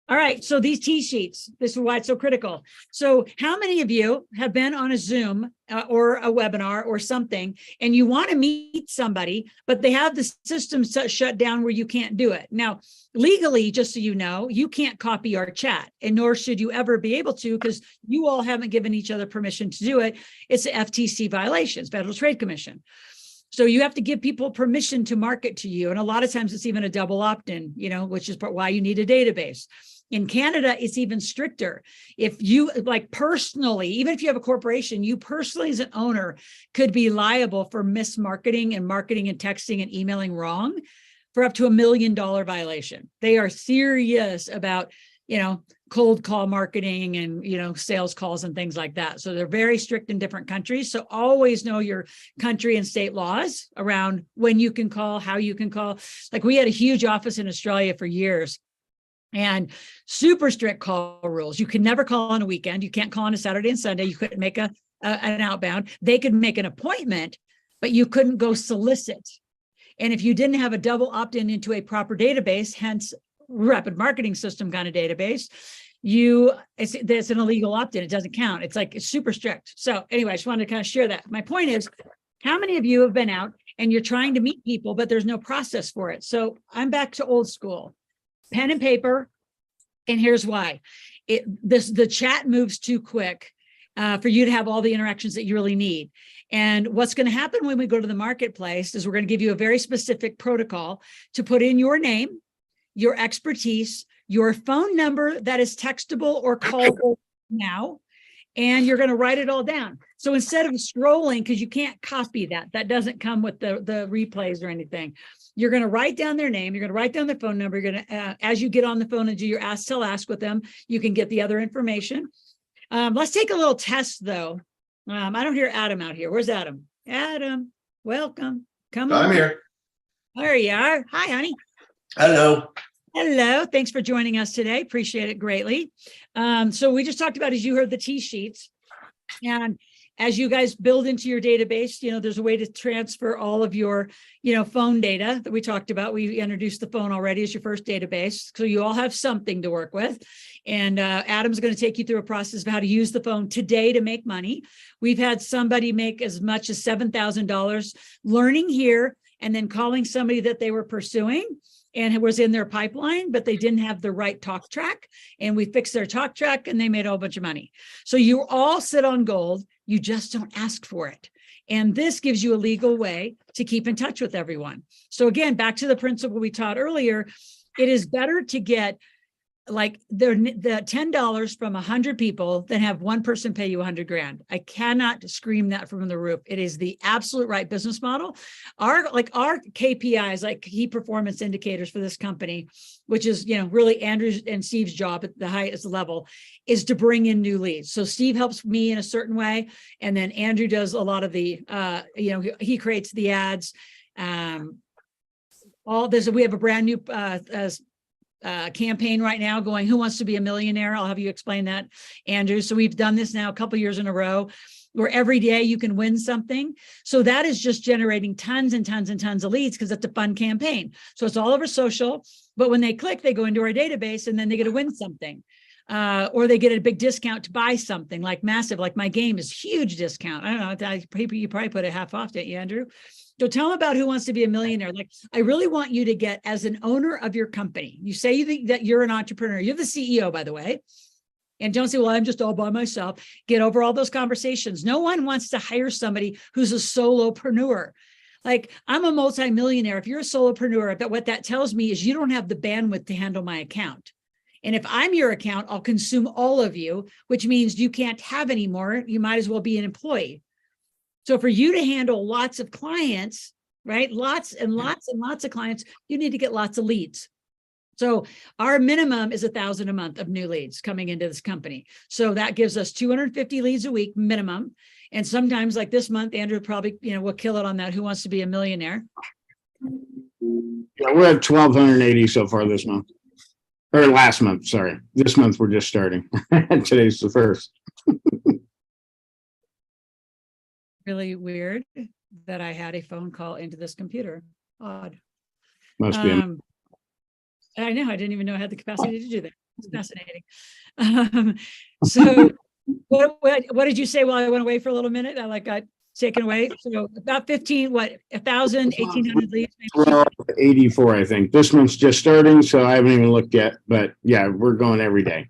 All right, so these T-sheets, this is why it's so critical. So how many of you have been on a Zoom or a webinar or something, and you want to meet somebody, but they have the system shut down where you can't do it? Now, legally, just so you know, you can't copy our chat, and nor should you ever be able to, because you all haven't given each other permission to do it. It's the FTC violations, Federal Trade Commission. So you have to give people permission to market to you. And a lot of times it's even a double opt-in, which is why you need a database. In Canada, it's even stricter. If you personally, even if you have a corporation, you personally as an owner could be liable for mismarketing and marketing and texting and emailing wrong for up to $1 million violation. They are serious about, cold call marketing and, sales calls and things like that. So they're very strict in different countries. So always know your country and state laws around when you can call, how you can call. Like we had a huge office in Australia for years, and super strict call rules. You can never call on a weekend. You can't call on a Saturday and Sunday. You couldn't make an outbound. They could make an appointment, but you couldn't go solicit. And if you didn't have a double opt-in into a proper database, hence rapid marketing system kind of database, it's an illegal opt-in. It doesn't count. It's super strict. So anyway, I just wanted to kind of share that. My point is, how many of you have been out and you're trying to meet people, but there's no process for it? So I'm back to old school. Pen and paper, and here's why. The chat moves too quick for you to have all the interactions that you really need. And what's going to happen when we go to the marketplace is we're going to give you a very specific protocol to put in your name, your expertise, your phone number that is textable or callable now, and you're going to write it all down. So instead of scrolling, because you can't copy that doesn't come with the replays or anything. You're going to write down their name. You're going to write down their phone number. You're going to, as you get on the phone and do your ask, tell, ask with them, you can get the other information. Let's take a little test, though. I don't hear Adam out here. Where's Adam? Adam, welcome. Come on. I'm here. There you are. Hi, honey. Hello. Hello. Thanks for joining us today. Appreciate it greatly. So we just talked about, as you heard, the T-sheets. And as you guys build into your database, there's a way to transfer all of your, phone data that we talked about. We introduced the phone already as your first database. So you all have something to work with. And Adam's going to take you through a process of how to use the phone today to make money. We've had somebody make as much as $7,000 learning here and then calling somebody that they were pursuing and it was in their pipeline, but they didn't have the right talk track. And we fixed their talk track and they made a whole bunch of money. So you all sit on gold. You just don't ask for it. And this gives you a legal way to keep in touch with everyone. So again, back to the principle we taught earlier, it is better to get like the $10 from 100 people than have one person pay you 100 grand. I cannot scream that from the roof. It is the absolute right business model. Our KPIs, like key performance indicators for this company, which is, really Andrew's and Steve's job at the highest level, is to bring in new leads. So Steve helps me in a certain way. And then Andrew does a lot of the, he creates the ads. We have a brand new, campaign right now going, who wants to be a millionaire? I'll have you explain that, Andrew. So we've done this now a couple of years in a row where every day you can win something. So that is just generating tons and tons and tons of leads because it's a fun campaign. So it's all over social, but when they click, they go into our database and then they get to win something. Or they get a big discount to buy something like massive, like my game is huge discount. I don't know, you probably put it half off, didn't you, Andrew? So tell them about who wants to be a millionaire. Like, I really want you to get, as an owner of your company, you say you think that you're an entrepreneur. You're the CEO, by the way. And don't say, well, I'm just all by myself. Get over all those conversations. No one wants to hire somebody who's a solopreneur. Like, I'm a multimillionaire. If you're a solopreneur, but what that tells me is you don't have the bandwidth to handle my account. And if I'm your account, I'll consume all of you, which means you can't have any more. You might as well be an employee. So for you to handle lots of clients, right? Lots and lots and lots of clients, you need to get lots of leads. So our minimum is 1,000 a month of new leads coming into this company. So that gives us 250 leads a week minimum. And sometimes like this month, Andrew probably, will kill it on that. Who wants to be a millionaire? Yeah, we're at 1,280 so far this month. Or last month, sorry. This month we're just starting. Today's the first. Really weird that I had a phone call into this computer. Odd. Must be. I know, I didn't even know I had the capacity to do that. It's fascinating. So what did you say while I went away for a little minute? I got taken away. So about 15, 1,000, 1,800 leads. Maybe. Well, 84, I think. This month's just starting, so I haven't even looked yet. But yeah, we're going every day.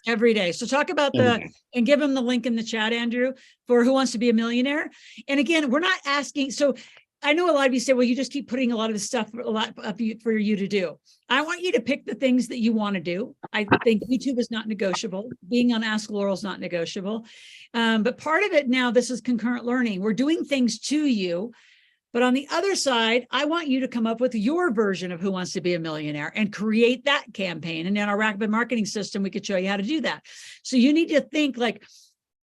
Every day. So talk about and give them the link in the chat, Andrew, for Who Wants to Be a Millionaire. And again, we're not asking. So I know a lot of you say, well, you just keep putting a lot of this stuff up for you to do. I want you to pick the things that you want to do. I think YouTube is not negotiable. Being on Ask Loral is not negotiable. But part of it now, this is concurrent learning. We're doing things to you. But on the other side, I want you to come up with your version of Who Wants to Be a Millionaire and create that campaign. And in our rapid marketing system, we could show you how to do that. So you need to think like,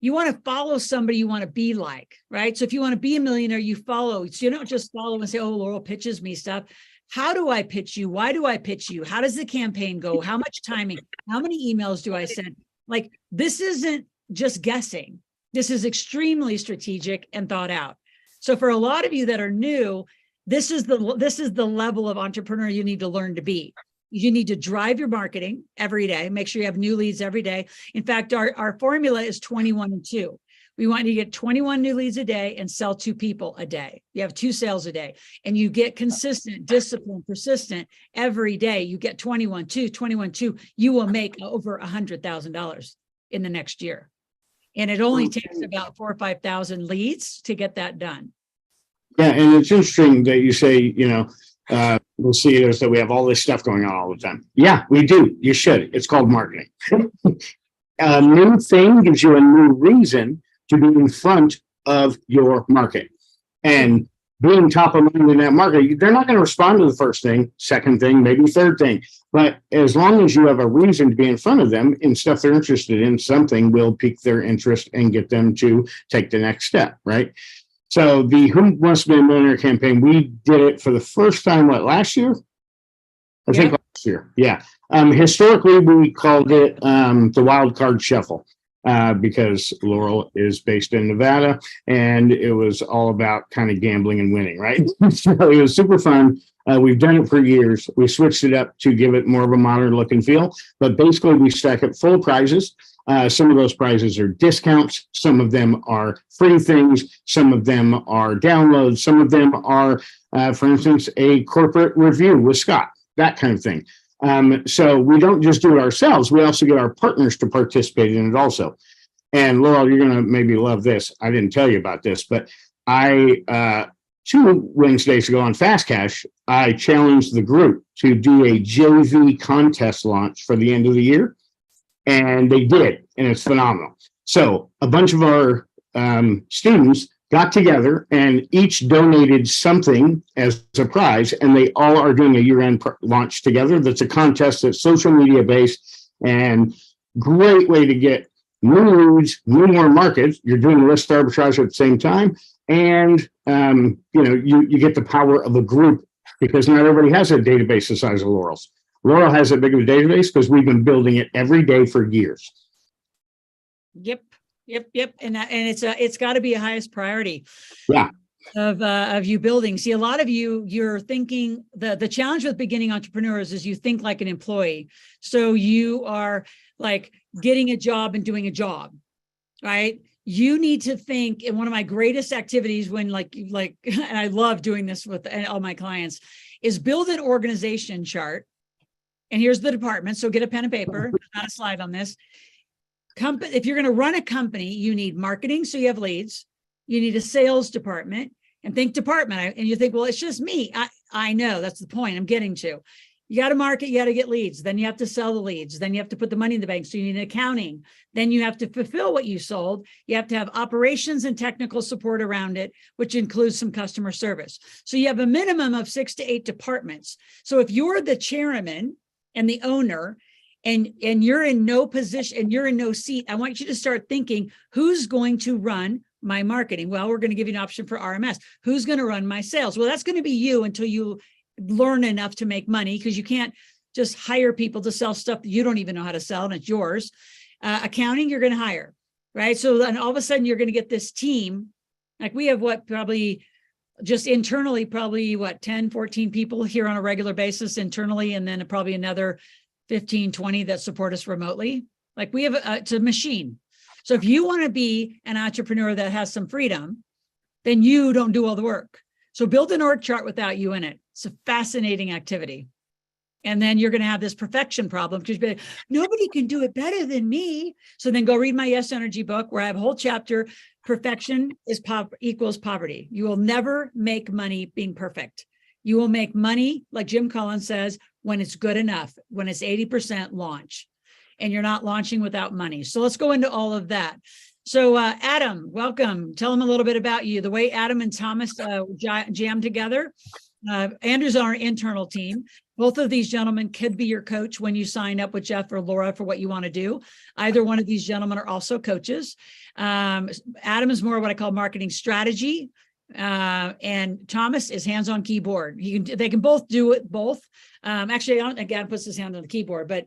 you want to follow somebody you want to be like, right? So if you want to be a millionaire, you follow. So you don't just follow and say, oh, Loral pitches me stuff. How do I pitch you? Why do I pitch you? How does the campaign go? How much timing? How many emails do I send? Like, this isn't just guessing. This is extremely strategic and thought out. So for a lot of you that are new, this is the level of entrepreneur you need to learn to be. You need to drive your marketing every day. Make sure you have new leads every day. In fact, our formula is 21 and 2. We want you to get 21 new leads a day and sell 2 people a day. You have 2 sales a day, and you get consistent, disciplined, persistent every day. You get 21, 2, 21, 2. You will make over $100,000 in the next year. And it only takes about 4,000 or 5,000 leads to get that done. Yeah. And it's interesting that you say, we'll see is that we have all this stuff going on all the time. Yeah, we do. You should. It's called marketing. A new thing gives you a new reason to be in front of your market. And being top of mind in that market, they're not going to respond to the first thing, second thing, maybe third thing. But as long as you have a reason to be in front of them in stuff they're interested in, something will pique their interest and get them to take the next step, right? So the Who Wants to Be a Millionaire campaign, we did it for the first time, last year? I think last year, yeah. Historically, we called it the Wild Card Shuffle because Loral is based in Nevada, and it was all about kind of gambling and winning, right? So it was super fun. We've done it for years. We switched it up to give it more of a modern look and feel, but basically we stack up full prizes. Some of those prizes are discounts. Some of them are free things. Some of them are downloads. Some of them are, for instance, a corporate review with Scott, that kind of thing. So we don't just do it ourselves. We also get our partners to participate in it also. And Loral, you're going to maybe love this. I didn't tell you about this, but 2 Wednesdays ago on Fast Cash, I challenged the group to do a JV contest launch for the end of the year. And they did, and it's phenomenal. So a bunch of our students got together and each donated something as a prize, and they all are doing a year-end launch together. That's a contest that's social media based and great way to get new leads, new more markets. You're doing list arbitrage at the same time, and you get the power of a group because not everybody has a database the size of Loral's. Loral has a big of a database because we've been building it every day for years. Yep. And it's got to be a highest priority. Yeah. Of you building. See, a lot of you're thinking the challenge with beginning entrepreneurs is you think like an employee. So you are like getting a job and doing a job, right? You need to think, and one of my greatest activities when like, and I love doing this with all my clients, is build an organization chart. And here's the department. So get a pen and paper, not a slide on this. If you're going to run a company, you need marketing. So you have leads. You need a sales department, and think department. And you think, well, it's just me. I know that's the point I'm getting to. You got to market, you got to get leads. Then you have to sell the leads. Then you have to put the money in the bank. So you need accounting. Then you have to fulfill what you sold. You have to have operations and technical support around it, which includes some customer service. So you have a minimum of 6 to 8 departments. So if you're the chairman and the owner, and you're in no position and you're in no seat, I want you to start thinking, who's going to run my marketing? Well, we're going to give you an option for RMS. Who's going to run my sales? Well, that's going to be you until you learn enough to make money, because you can't just hire people to sell stuff that you don't even know how to sell and it's yours. Accounting, you're going to hire, right? So then all of a sudden you're going to get this team. Like we have probably just internally, probably what, 10, 14 people here on a regular basis internally, and then probably another 15, 20 that support us remotely. Like we have, it's a machine. So if you want to be an entrepreneur that has some freedom, then you don't do all the work. So build an org chart without you in it. It's a fascinating activity. And then you're going to have this perfection problem because like, nobody can do it better than me. So then go read my Yes Energy book where I have a whole chapter. Perfection is equals poverty. You will never make money being perfect. You will make money, like Jim Collins says, when it's good enough, when it's 80% launch, and you're not launching without money. So let's go into all of that. So Adam, welcome. Tell them a little bit about you. The way Adam and Thomas jammed together. Andrew's on our internal team. Both of these gentlemen could be your coach when you sign up with Jeff or Laura for what you want to do. Either one of these gentlemen are also coaches. Adam is more what I call marketing strategy. And Thomas is hands-on keyboard. They can both do it both. Actually, I don't think Adam puts his hand on the keyboard, but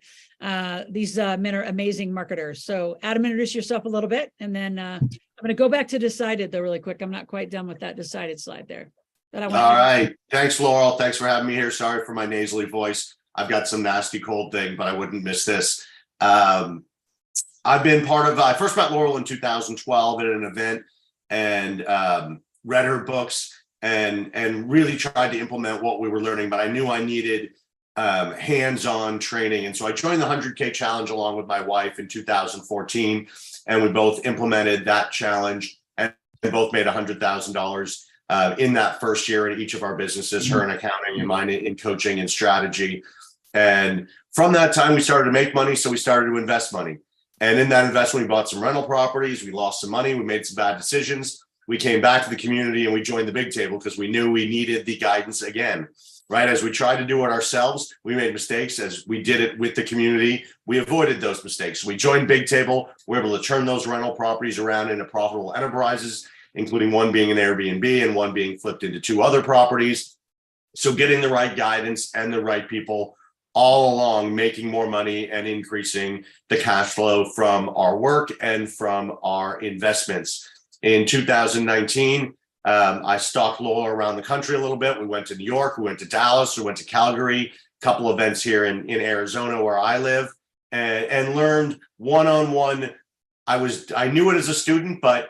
these men are amazing marketers. So Adam, introduce yourself a little bit, and then I'm going to go back to decided though really quick. I'm not quite done with that decided slide there. All right. Thanks, Laurel. Thanks for having me here. Sorry for my nasally voice. I've got some nasty cold thing, but I wouldn't miss this. I've been part of, I first met Laurel in 2012 at an event and read her books and really tried to implement what we were learning, but I knew I needed hands-on training. And so I joined the 100K challenge along with my wife in 2014, and we both implemented that challenge and both made $100,000 in that first year in each of our businesses, her in accounting and mine in coaching and strategy. And from that time, we started to make money. So we started to invest money. And in that investment, we bought some rental properties. We lost some money. We made some bad decisions. We came back to the community and we joined the big table because we knew we needed the guidance again, right? As we tried to do it ourselves, we made mistakes. As we did it with the community, we avoided those mistakes. We joined Big Table. We're able to turn those rental properties around into profitable enterprises, including one being an Airbnb and one being flipped into 2 other properties. So getting the right guidance and the right people all along, making more money and increasing the cash flow from our work and from our investments. In 2019, I stalked Laura around the country a little bit. We went to New York, we went to Dallas, we went to Calgary, a couple events here in Arizona where I live, and learned one-on-one. I knew it as a student, but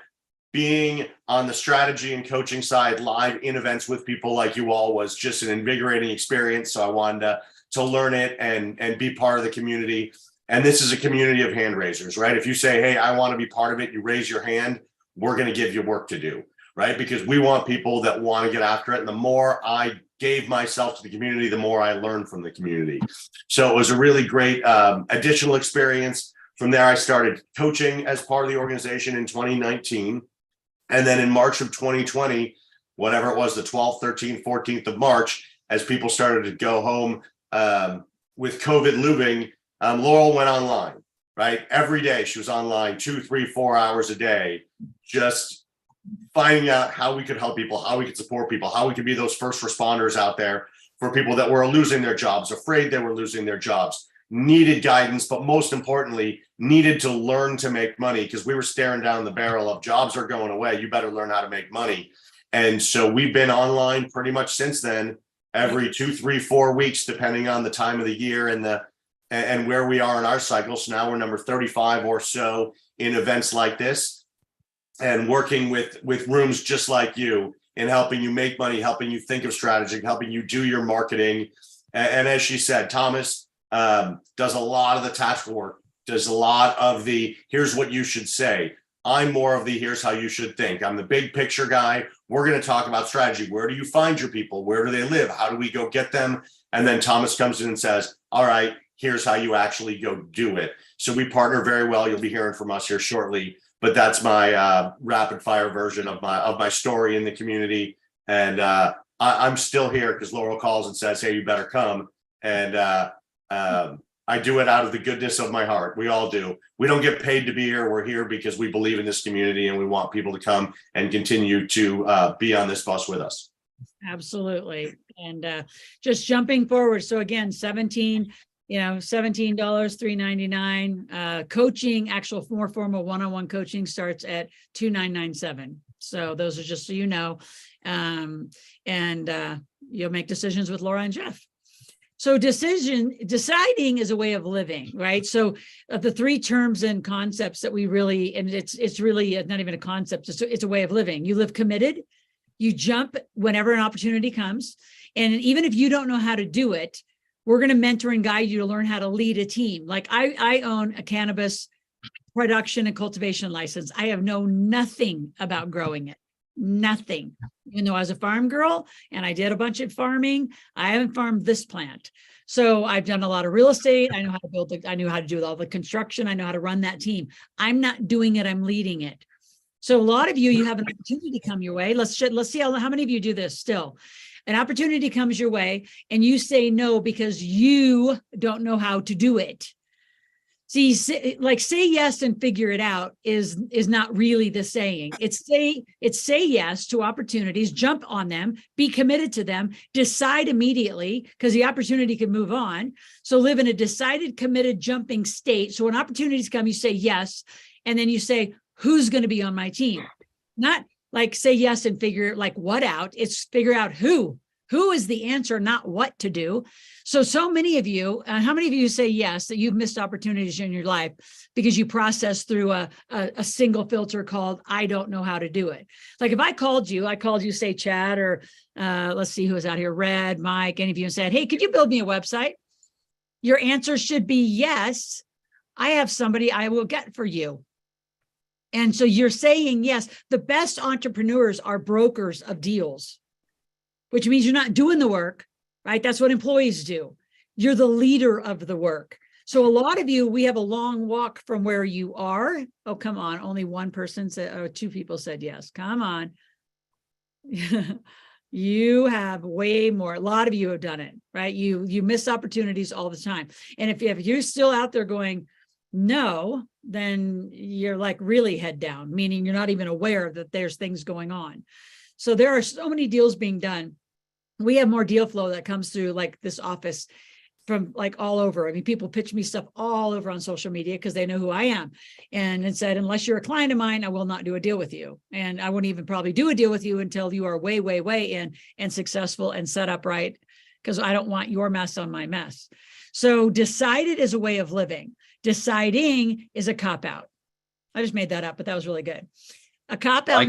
being on the strategy and coaching side live in events with people like you all was just an invigorating experience. So I wanted to learn it and be part of the community. And this is a community of hand raisers, right? If you say, hey, I want to be part of it, you raise your hand, we're going to give you work to do, right? Because we want people that want to get after it. And the more I gave myself to the community, the more I learned from the community. So it was a really great additional experience. From there, I started coaching as part of the organization in 2019. And then in March of 2020, whatever it was, the 12th, 13th, 14th of March, as people started to go home with COVID looming, Laurel went online, right? Every day she was online 2, 3, 4 hours a day, just finding out how we could help people, how we could support people, how we could be those first responders out there for people that were losing their jobs, afraid they were losing their jobs, needed guidance, but most importantly, needed to learn to make money because we were staring down the barrel of jobs are going away. You better learn how to make money. And so we've been online pretty much since then, every 2, 3, 4 weeks, depending on the time of the year and where we are in our cycle. So now we're number 35 or so in events like this and working with rooms just like you in helping you make money, helping you think of strategy, helping you do your marketing. And as she said, Thomas does a lot of the tactical work, does a lot of the, here's what you should say. I'm more of the, here's how you should think. I'm the big picture guy. We're going to talk about strategy. Where do you find your people? Where do they live? How do we go get them? And then Thomas comes in and says, all right, here's how you actually go do it. So we partner very well. You'll be hearing from us here shortly, but that's my rapid fire version of my story in the community. And I'm still here because Laurel calls and says, hey, you better come. And I do it out of the goodness of my heart. We all do. We don't get paid to be here. We're here because we believe in this community and we want people to come and continue to be on this bus with us. Absolutely. And just jumping forward. So again, $17, $3.99. Coaching, actual more formal one-on-one coaching starts at $2,997. So those are just so you know. You'll make decisions with Laura and Jeff. So deciding is a way of living, right? So the three terms and concepts that we really, and it's really not even a concept, it's a way of living. You live committed, you jump whenever an opportunity comes. And even if you don't know how to do it, we're going to mentor and guide you to learn how to lead a team. Like I own a cannabis production and cultivation license. I have known nothing about growing it. Nothing. Even though I was a farm girl and I did a bunch of farming, I haven't farmed this plant. So I've done a lot of real estate. I know how to build I knew how to do all the construction. I know how to run that team. I'm not doing it. I'm leading it. So a lot of you have an opportunity come your way. Let's see how many of you do this still. An opportunity comes your way and you say no because you don't know how to do it. See, say yes and figure it out is not really the saying. It's say yes to opportunities, jump on them, be committed to them, decide immediately because the opportunity can move on. So live in a decided, committed, jumping state. So when opportunities come, you say yes, and then you say, who's going to be on my team? Not like say yes and figure like what out. It's figure out who is the answer, not what to do. So many of you, how many of you say yes, that you've missed opportunities in your life because you process through a single filter called, I don't know how to do it. Like if I called you, say Chad, or let's see who is out here, Red, Mike, any of you, and said, hey, could you build me a website? Your answer should be yes, I have somebody I will get for you. And so you're saying yes. The best entrepreneurs are brokers of deals, which means you're not doing the work, right? That's what employees do. You're the leader of the work. So a lot of you, we have a long walk from where you are. Oh, come on. Only one person said, or two people said yes. Come on. You have way more. A lot of you have done it, right? You miss opportunities all the time. And if you're still out there going, no, then you're like really head down, meaning you're not even aware that there's things going on. So there are so many deals being done. We have more deal flow that comes through like this office from like all over. I mean, people pitch me stuff all over on social media because they know who I am, and said, unless you're a client of mine, I will not do a deal with you. And I wouldn't even probably do a deal with you until you are way, way, way in and successful and set up right, because I don't want your mess on my mess. So decided is a way of living. Deciding is a cop-out. I just made that up, but that was really good. A cop-out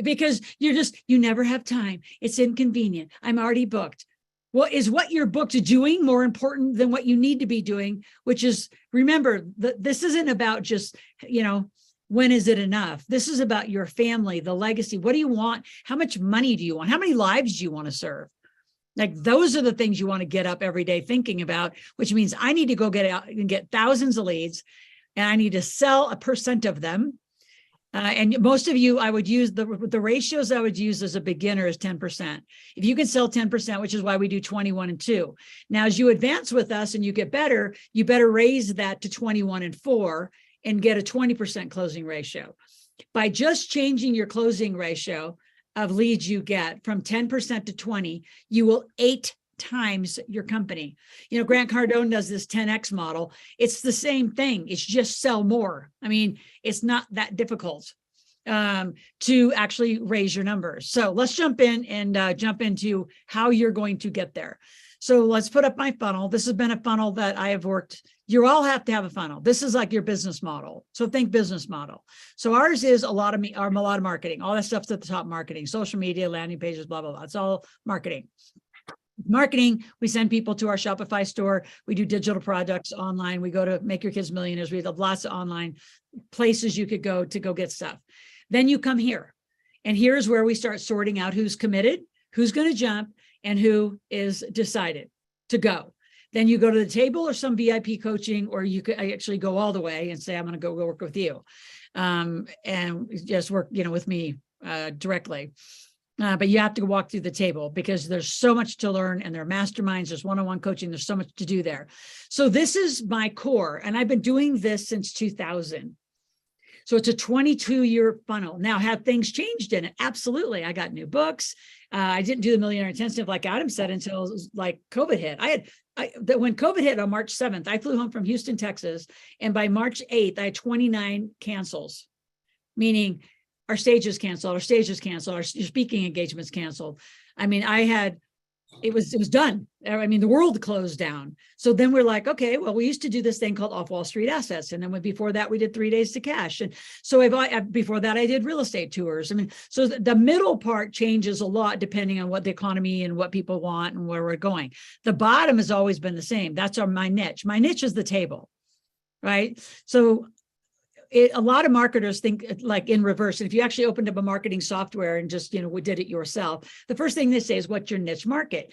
because you never have time. It's inconvenient. I'm already booked. Well, is what you're booked doing more important than what you need to be doing? Which is, remember, this isn't about just, when is it enough? This is about your family, the legacy. What do you want? How much money do you want? How many lives do you want to serve? Like those are the things you want to get up every day thinking about, which means I need to go get out and get thousands of leads, and I need to sell a percent of them. And most of you, I would use the ratios I would use as a beginner is 10%. If you can sell 10%, which is why we do 21 and 2. Now, as you advance with us and you get better, you better raise that to 21 and 4 and get a 20% closing ratio. By just changing your closing ratio of leads you get from 10% to 20, you will 8 times your company. Grant Cardone does this 10X model. It's the same thing. It's just sell more. I mean, it's not that difficult to actually raise your numbers. So let's jump in and jump into how you're going to get there. So let's put up my funnel. This has been a funnel that I have worked. You all have to have a funnel. This is like your business model. So think business model. So ours is a lot of marketing. All that stuff's at the top: marketing, social media, landing pages, blah, blah, blah. It's all marketing. Marketing, we send people to our Shopify store. We do digital products online. We go to Make Your Kids Millionaires. We have lots of online places you could go to go get stuff. Then you come here. And here's where we start sorting out who's committed, who's going to jump, and who is decided to go. Then you go to the table or some VIP coaching, or you could actually go all the way and say, I'm going to go work with you and just work, with me directly. But you have to walk through the table because there's so much to learn, and there are masterminds, there's one-on-one coaching, there's so much to do there. So this is my core, and I've been doing this since 2000. So it's a 22-year funnel. Now, have things changed in it? Absolutely. I got new books. I didn't do the Millionaire Intensive, like Adam said, until like COVID hit. When COVID hit on March 7th, I flew home from Houston, Texas, and by March 8th, I had 29 cancels, meaning our stage is canceled, our stage is canceled, our speaking engagements canceled. I mean, it was done. I mean, the world closed down. So then we're like, okay, well, we used to do this thing called off Wall Street assets. And then before that, we did 3 days to cash. And so before that, I did real estate tours. I mean, so the middle part changes a lot depending on what the economy and what people want and where we're going. The bottom has always been the same. That's my niche. My niche is the table, right? So a lot of marketers think like in reverse. And if you actually opened up a marketing software and just, we did it yourself, the first thing they say is, what's your niche market?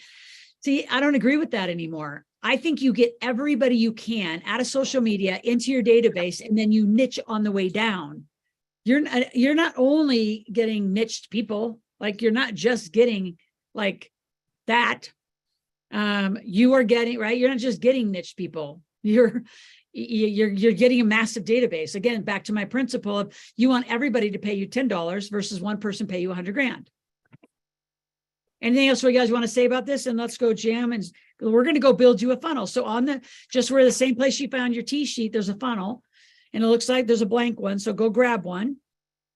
See, I don't agree with that anymore. I think you get everybody you can out of social media into your database, and then you niche on the way down. You're not only getting niched people, like you're not just getting like that. You are getting, right? You're not just getting niche people. You're getting a massive database. Again, back to my principle of you want everybody to pay you $10 versus one person pay you 100 grand. Anything else you guys want to say about this? And let's go jam, and we're going to go build you a funnel. So just where the same place you found your T sheet, there's a funnel, and it looks like there's a blank one. So go grab one,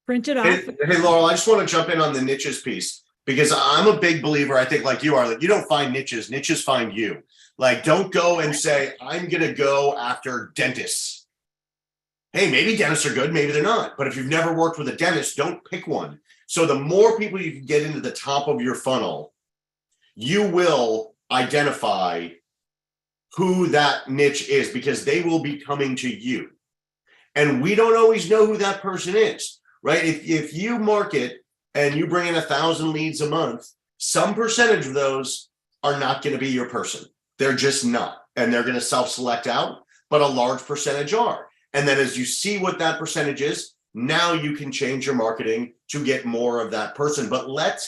print it off. Hey, Laurel, I just want to jump in on the niches piece, because I'm a big believer. I think like you are, like you don't find niches find you. Like, don't go and say, I'm going to go after dentists. Hey, maybe dentists are good, maybe they're not. But if you've never worked with a dentist, don't pick one. So the more people you can get into the top of your funnel, you will identify who that niche is, because they will be coming to you. And we don't always know who that person is, right? If you market and you bring in 1,000 leads a month, some percentage of those are not going to be your person. They're just not, and they're going to self-select out, but a large percentage are. And then as you see what that percentage is, now you can change your marketing to get more of that person. But let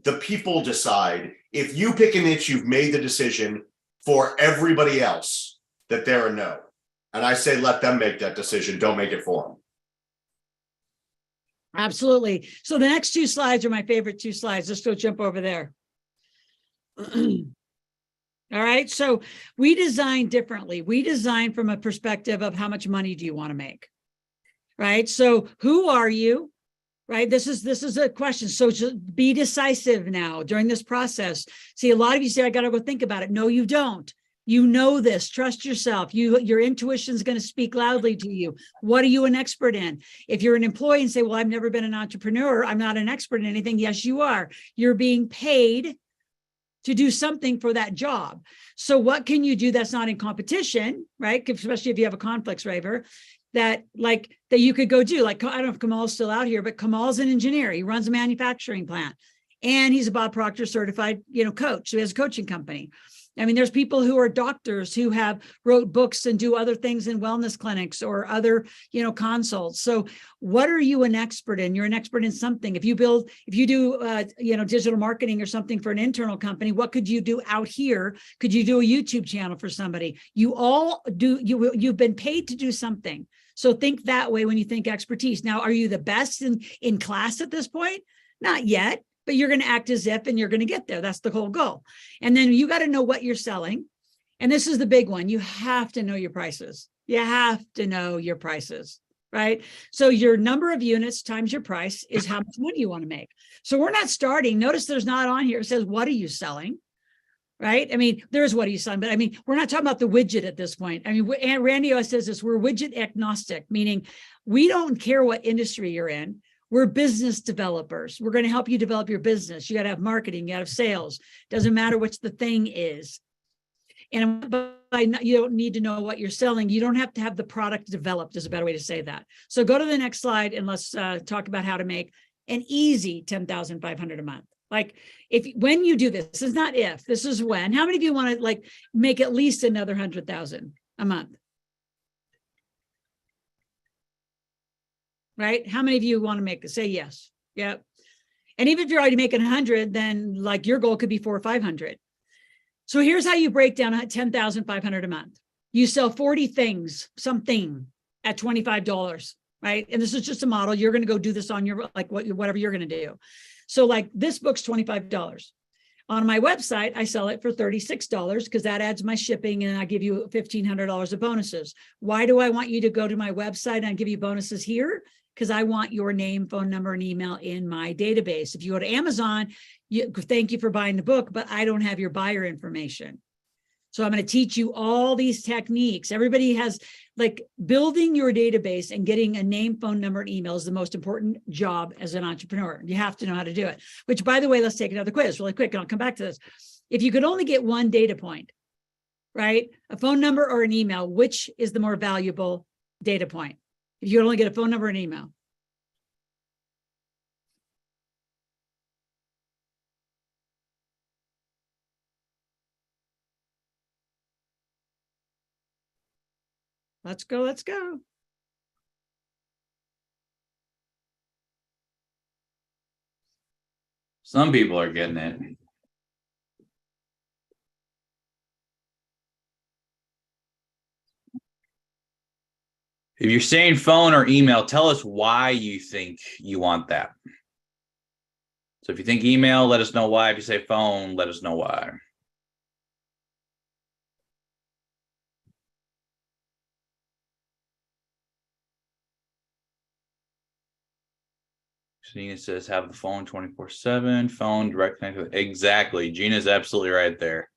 the people decide. If you pick a niche, you've made the decision for everybody else that they're a no. And I say, let them make that decision. Don't make it for them. Absolutely. So the next 2 slides are my favorite 2 slides. Let's go jump over there. All right. So we design differently. We design from a perspective of how much money do you want to make? Right. So who are you? Right. This is a question. So just be decisive now during this process. See, a lot of you say, I got to go think about it. No, you don't. You know this. Trust yourself. Your intuition is going to speak loudly to you. What are you an expert in? If you're an employee and say, well, I've never been an entrepreneur, I'm not an expert in anything. Yes, you are. You're being paid to do something for that job. So what can you do that's not in competition, right? Especially if you have a conflicts waiver that you could go do. Like, I don't know if Kamal's still out here, but Kamal's an engineer. He runs a manufacturing plant, and he's a Bob Proctor certified, coach. So he has a coaching company. I mean, there's people who are doctors who have wrote books and do other things in wellness clinics or other, consults. So what are you an expert in? You're an expert in something. If you do, digital marketing or something for an internal company, what could you do out here? Could you do a YouTube channel for somebody? You all do, you've been paid to do something. So think that way when you think expertise. Now, are you the best in class at this point? Not yet. But you're going to act as if, and you're going to get there. That's the whole goal. And then you got to know what you're selling. And this is the big one. You have to know your prices. You have to know your prices, right? So your number of units times your price is how much money you want to make. So we're not starting. Notice there's not on here. It says, what are you selling? Right? I mean, there's what are you selling, but I mean, we're not talking about the widget at this point. I mean, and Randy always says this, we're widget agnostic, meaning we don't care what industry you're in. We're business developers. We're going to help you develop your business. You got to have marketing, you got to have sales. Doesn't matter what the thing is. And you don't need to know what you're selling. You don't have to have the product developed is a better way to say that. So go to the next slide and let's talk about how to make an easy $10,500 a month. Like when you do this is not if, this is when. How many of you want to make at least another 100,000 a month? Right? How many of you want to make it? Say yes. Yep. And even if you're already making 100, then your goal could be 400 or 500. So here's how you break down 10,500 a month. You sell 40 things, something at $25, right? And this is just a model. You're going to go do this on your, whatever you're going to do. So this book's $25. On my website, I sell it for $36 because that adds my shipping and I give you $1,500 of bonuses. Why do I want you to go to my website and I give you bonuses here? because I want your name, phone number, and email in my database. If you go to Amazon, thank you for buying the book, but I don't have your buyer information. So I'm going to teach you all these techniques. Everybody has, like, building your database and getting a name, phone number, and email is the most important job as an entrepreneur. You have to know how to do it, which, by the way, let's take another quiz really quick, and I'll come back to this. If you could only get one data point, right, a phone number or an email, which is the more valuable data point? If you could only get a phone number and email. Let's go, let's go. Some people are getting it. If you're saying phone or email, tell us why you think you want that. So if you think email, let us know why. If you say phone, let us know why. Gina says have the phone 24/7, phone direct connect. Exactly. Gina's absolutely right there.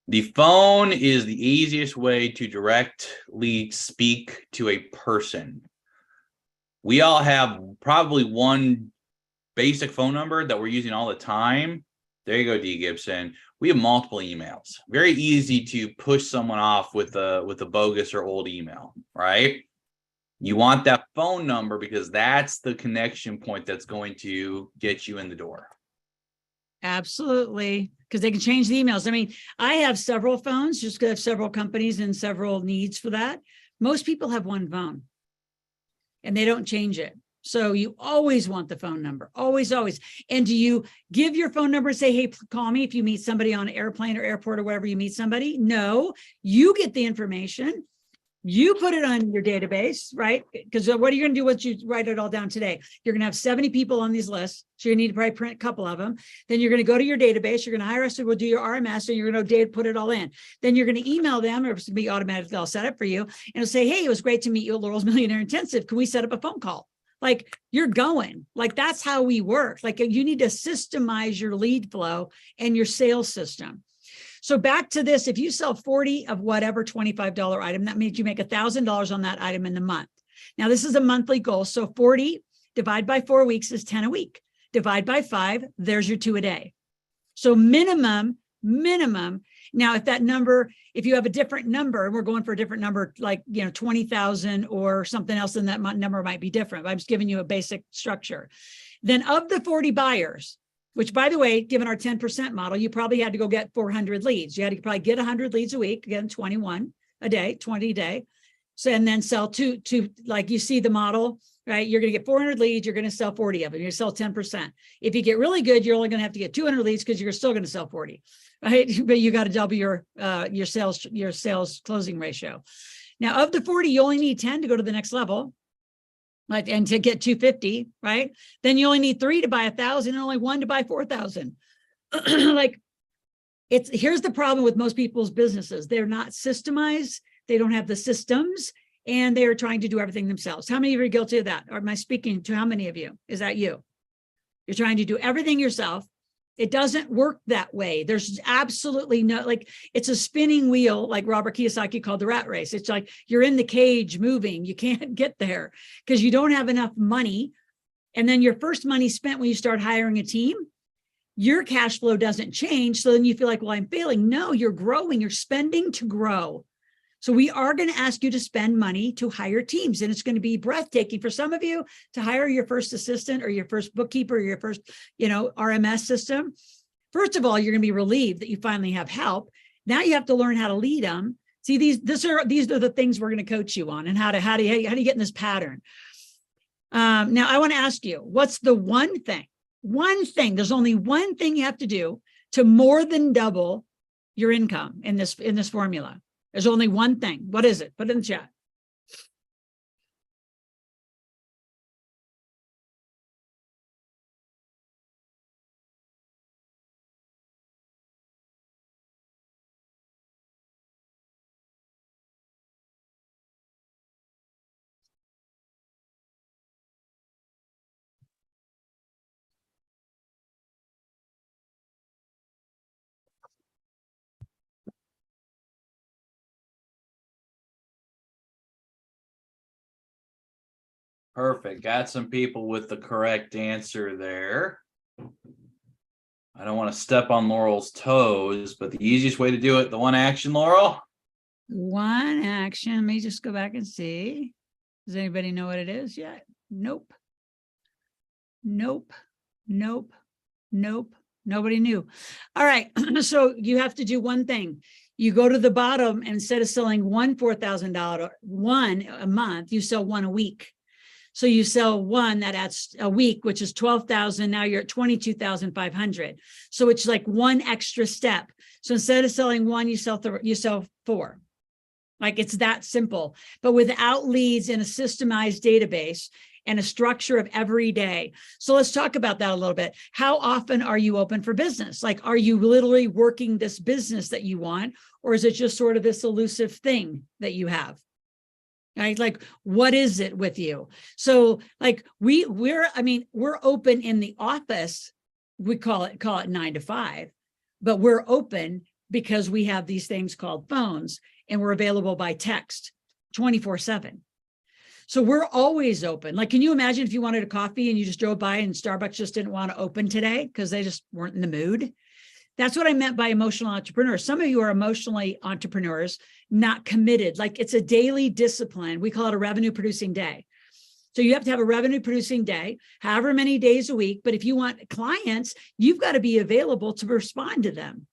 The phone is the easiest way to directly speak to a person. We all have probably one basic phone number that we're using all the time. There you go, D. Gibson. We have multiple emails. Very easy to push someone off with a bogus or old email, right? You want that phone number because that's the connection point that's going to get you in the door. Absolutely, because they can change the emails. I mean, I have several phones, just because I have several companies and several needs for that. Most people have one phone and they don't change it. So you always want the phone number, always, always. And do you give your phone number and say, hey, call me if you meet somebody on an airplane or airport or whatever you meet somebody? No, you get the information. You put it on your database, right? Because what are you going to do once you write it all down today? You're going to have 70 people on these lists. So you need to probably print a couple of them. Then you're going to go to your database. You're going to hire us to go do your RMS. And you're going to put it all in. Then you're going to email them, or it's going to be automatically all set up for you. And it'll say, hey, it was great to meet you at Loral's Millionaire Intensive. Can we set up a phone call? Like, you're going. Like, that's how we work. Like, you need to systemize your lead flow and your sales system. So back to this, if you sell 40 of whatever $25 item, that means you make $1,000 on that item in the month. Now, this is a monthly goal. So 40 divided by 4 weeks is 10 a week. Divide by 5, there's your 2 a day. So minimum. Now, if that number, if you have a different number, and we're going for a different number, like, 20,000 or something else, then that number might be different. But I'm just giving you a basic structure. Then of the 40 buyers, which, by the way, given our 10% model, you probably had to go get 400 leads. You had to probably get 100 leads a week, again, 21 a day, 20 a day. So, and then sell two, like you see the model, right? You're going to get 400 leads. You're going to sell 40 of them. You're going to sell 10%. If you get really good, you're only going to have to get 200 leads because you're still going to sell 40, right? But you got to double your sales closing ratio. Now, of the 40, you only need 10 to go to the next level. Like, and to get 250, right? Then you only need 3 to buy 1,000 and only 1 to buy 4,000. Like, here's the problem with most people's businesses. They're not systemized. They don't have the systems, and they are trying to do everything themselves. How many of you are guilty of that? Or am I speaking to how many of you? Is that you? You're trying to do everything yourself. It doesn't work that way. There's absolutely no, like, it's a spinning wheel, like Robert Kiyosaki called the rat race. It's like you're in the cage moving. You can't get there because you don't have enough money. And then your first money spent when you start hiring a team, your cash flow doesn't change. So then you feel like, well, I'm failing. No, you're growing. You're spending to grow. So we are going to ask you to spend money to hire teams, and it's going to be breathtaking for some of you to hire your first assistant or your first bookkeeper or your first, RMS system. First of all, you're going to be relieved that you finally have help. Now you have to learn how to lead them. See, these are the things we're going to coach you on, and how do you get in this pattern. Now I want to ask you, what's the one thing? There's only one thing you have to do to more than double your income in this formula. There's only one thing. What is it? Put it in the chat. Perfect. Got some people with the correct answer there. I don't want to step on Laurel's toes, but the easiest way to do it, the one action, Laurel. One action. Let me just go back and see. Does anybody know what it is yet? Nope. Nope. Nope. Nope. Nobody knew. All right. So you have to do one thing. You go to the bottom, and instead of selling one $4,000 one a month, you sell one a week. So you sell one that adds a week, which is 12,000. Now you're at 22,500. So it's like one extra step. So instead of selling one, you sell four. Like, it's that simple, but without leads in a systemized database and a structure of every day. So let's talk about that a little bit. How often are you open for business? Like, are you literally working this business that you want, or is it just sort of this elusive thing that you have? Right? Like, what is it with you? So like we're open in the office. We call it 9 to 5, but we're open because we have these things called phones, and we're available by text 24/7. So we're always open. Like, can you imagine if you wanted a coffee and you just drove by and Starbucks just didn't want to open today because they just weren't in the mood? That's what I meant by emotional entrepreneurs. Some of you are emotionally entrepreneurs, not committed. Like, it's a daily discipline. We call it a revenue producing day. So you have to have a revenue producing day, however many days a week. But if you want clients, you've got to be available to respond to them.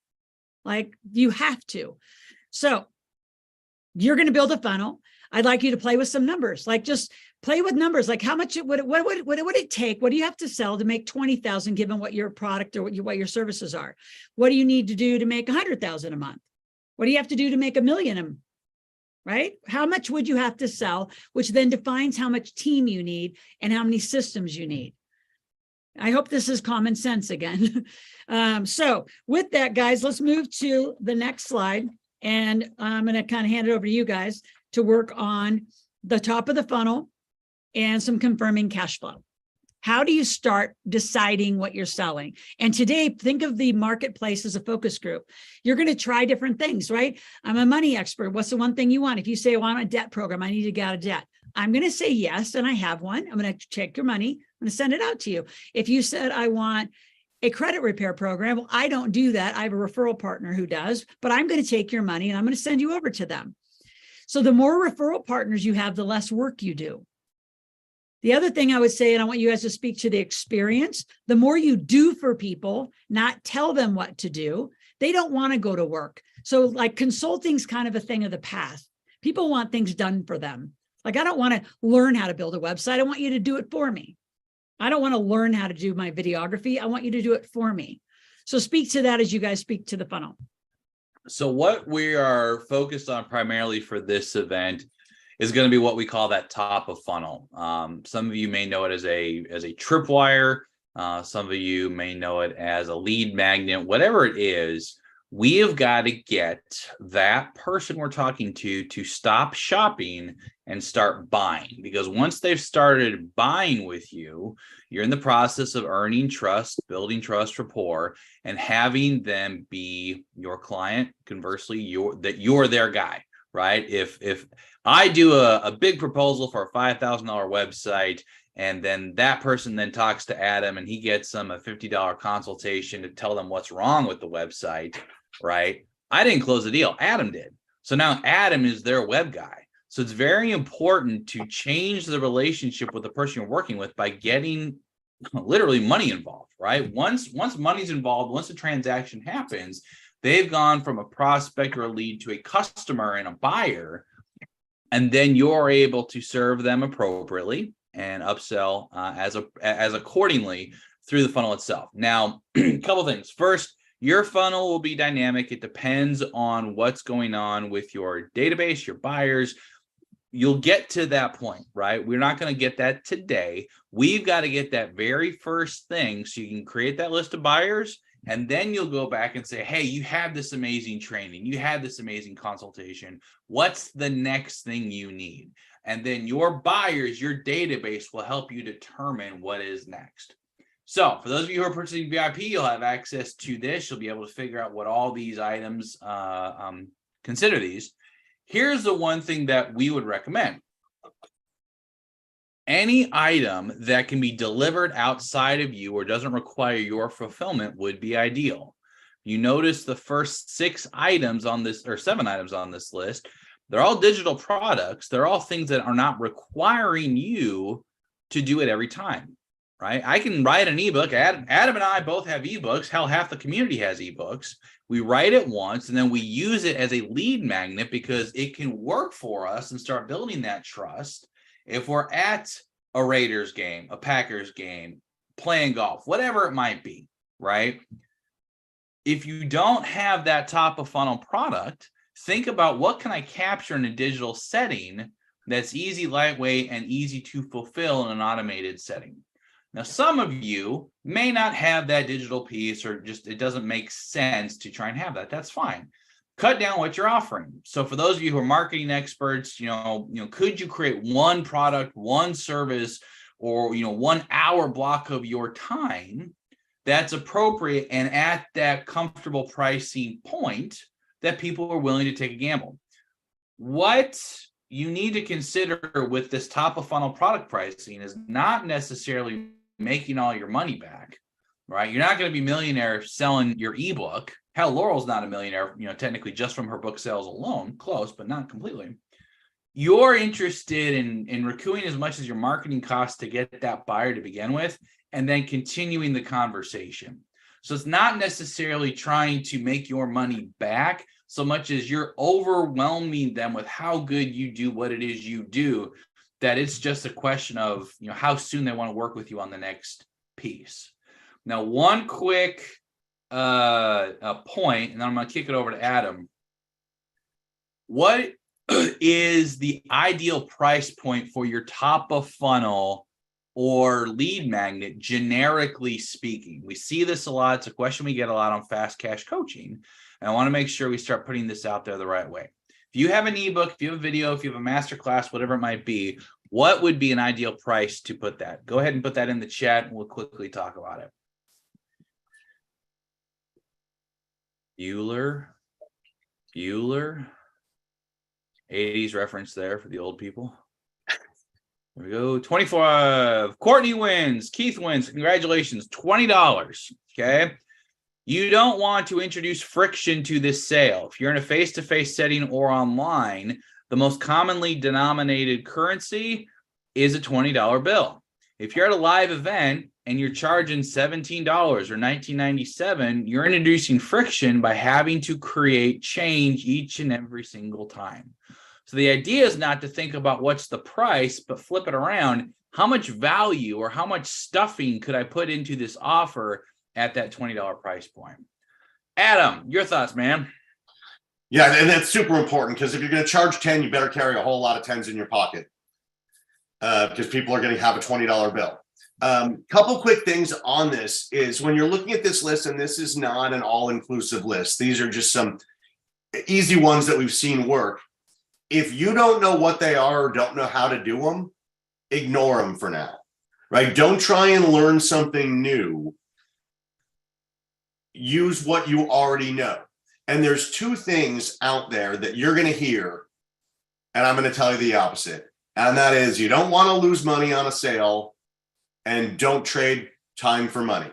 Like, you have to. So you're going to build a funnel. I'd like you to play with some numbers. Like, just play with numbers. Like, how much what would it take? What do you have to sell to make 20,000, given what your product or what your services are? What do you need to do to make 100,000 a month? What do you have to do to make $1 million? Right? How much would you have to sell, which then defines how much team you need and how many systems you need. I hope this is common sense again. So with that, guys, let's move to the next slide. And I'm going to kind of hand it over to you guys to work on the top of the funnel and some confirming cash flow. How do you start deciding what you're selling? And today, think of the marketplace as a focus group. You're going to try different things, right? I'm a money expert. What's the one thing you want? If you say, well, I'm a debt program, I need to get out of debt. I'm going to say yes, and I have one. I'm going to check your money. I'm going to send it out to you. If you said, I want a credit repair program, well, I don't do that. I have a referral partner who does, but I'm going to take your money and I'm going to send you over to them. So the more referral partners you have, the less work you do. The other thing I would say, and I want you guys to speak to the experience, the more you do for people, not tell them what to do, they don't want to go to work. So like, consulting's kind of a thing of the past. People want things done for them. Like, I don't want to learn how to build a website. I want you to do it for me. I don't want to learn how to do my videography. I want you to do it for me. So speak to that as you guys speak to the funnel. So what we are focused on primarily for this event is going to be what we call that top of funnel. Some of you may know it as a tripwire. Some of you may know it as a lead magnet. Whatever it is, we have got to get that person we're talking to stop shopping and start buying. Because once they've started buying with you, you're in the process of earning trust, building trust rapport, and having them be your client. Conversely, you're their guy, right? If I do a big proposal for a $5,000 website, and then that person then talks to Adam and he gets them a $50 consultation to tell them what's wrong with the website, right? I didn't close the deal. Adam did. So now Adam is their web guy. So it's very important to change the relationship with the person you're working with by getting literally money involved, right? Once money's involved, once the transaction happens, they've gone from a prospect or a lead to a customer and a buyer, and then you're able to serve them appropriately and upsell as accordingly through the funnel itself. Now, a couple things. First, your funnel will be dynamic. It depends on what's going on with your database, your buyers. You'll get to that point, right? We're not going to get that today. We've got to get that very first thing so you can create that list of buyers. And then you'll go back and say, hey, you have this amazing training. You had this amazing consultation. What's the next thing you need? And then your buyers, your database will help you determine what is next. So for those of you who are purchasing VIP, you'll have access to this. You'll be able to figure out what all these items, consider these. Here's the one thing that we would recommend. any item that can be delivered outside of you or doesn't require your fulfillment would be ideal. You notice the first 6 items on this, or 7 items on this list, they're all digital products. They're all things that are not requiring you to do it every time, right? I can write an ebook. Adam and I both have ebooks. Hell, half the community has ebooks. We write it once and then we use it as a lead magnet because it can work for us and start building that trust. If we're at a Raiders game, a Packers game, playing golf, whatever it might be, right? If you don't have that top of funnel product, think about what can I capture in a digital setting that's easy, lightweight, and easy to fulfill in an automated setting. Now, some of you may not have that digital piece or just it doesn't make sense to try and have that. That's fine. Cut down what you're offering. So for those of you who are marketing experts, could you create one product, one service, or 1 hour block of your time that's appropriate and at that comfortable pricing point that people are willing to take a gamble? What you need to consider with this top of funnel product pricing is not necessarily making all your money back, right? You're not going to be millionaire selling your ebook. Hell, Laurel's not a millionaire, technically just from her book sales alone, close, but not completely. You're interested in recouping as much as your marketing costs to get that buyer to begin with, and then continuing the conversation. So it's not necessarily trying to make your money back so much as you're overwhelming them with how good you do what it is you do, that it's just a question of how soon they want to work with you on the next piece. Now, one quick point, and then I'm going to kick it over to Adam. What is the ideal price point for your top of funnel or lead magnet, generically speaking? We see this a lot. It's a question we get a lot on Fast Cash Coaching. And I want to make sure we start putting this out there the right way. If you have an ebook, if you have a video, if you have a masterclass, whatever it might be, what would be an ideal price to put that? Go ahead and put that in the chat and we'll quickly talk about it. Bueller. 80s reference there for the old people. There we go. 24. Courtney wins. Keith wins. Congratulations. $20. Okay. You don't want to introduce friction to this sale. If you're in a face-to-face setting or online, the most commonly denominated currency is a $20 bill. If you're at a live event and you're charging $17 or $19.97, you're introducing friction by having to create change each and every single time. So the idea is not to think about what's the price, but flip it around. How much value or how much stuffing could I put into this offer at that $20 price point? Adam, your thoughts, man? Yeah, and that's super important because if you're going to charge 10, you better carry a whole lot of 10s in your pocket because people are going to have a $20 bill. Couple quick things on this is when you're looking at this list, and this is not an all-inclusive list. These are just some easy ones that we've seen work. If you don't know what they are or don't know how to do them, ignore them for now, right? Don't try and learn something new. Use what you already know. And there's 2 things out there that you're going to hear, and I'm going to tell you the opposite. And that is you don't want to lose money on a sale and don't trade time for money.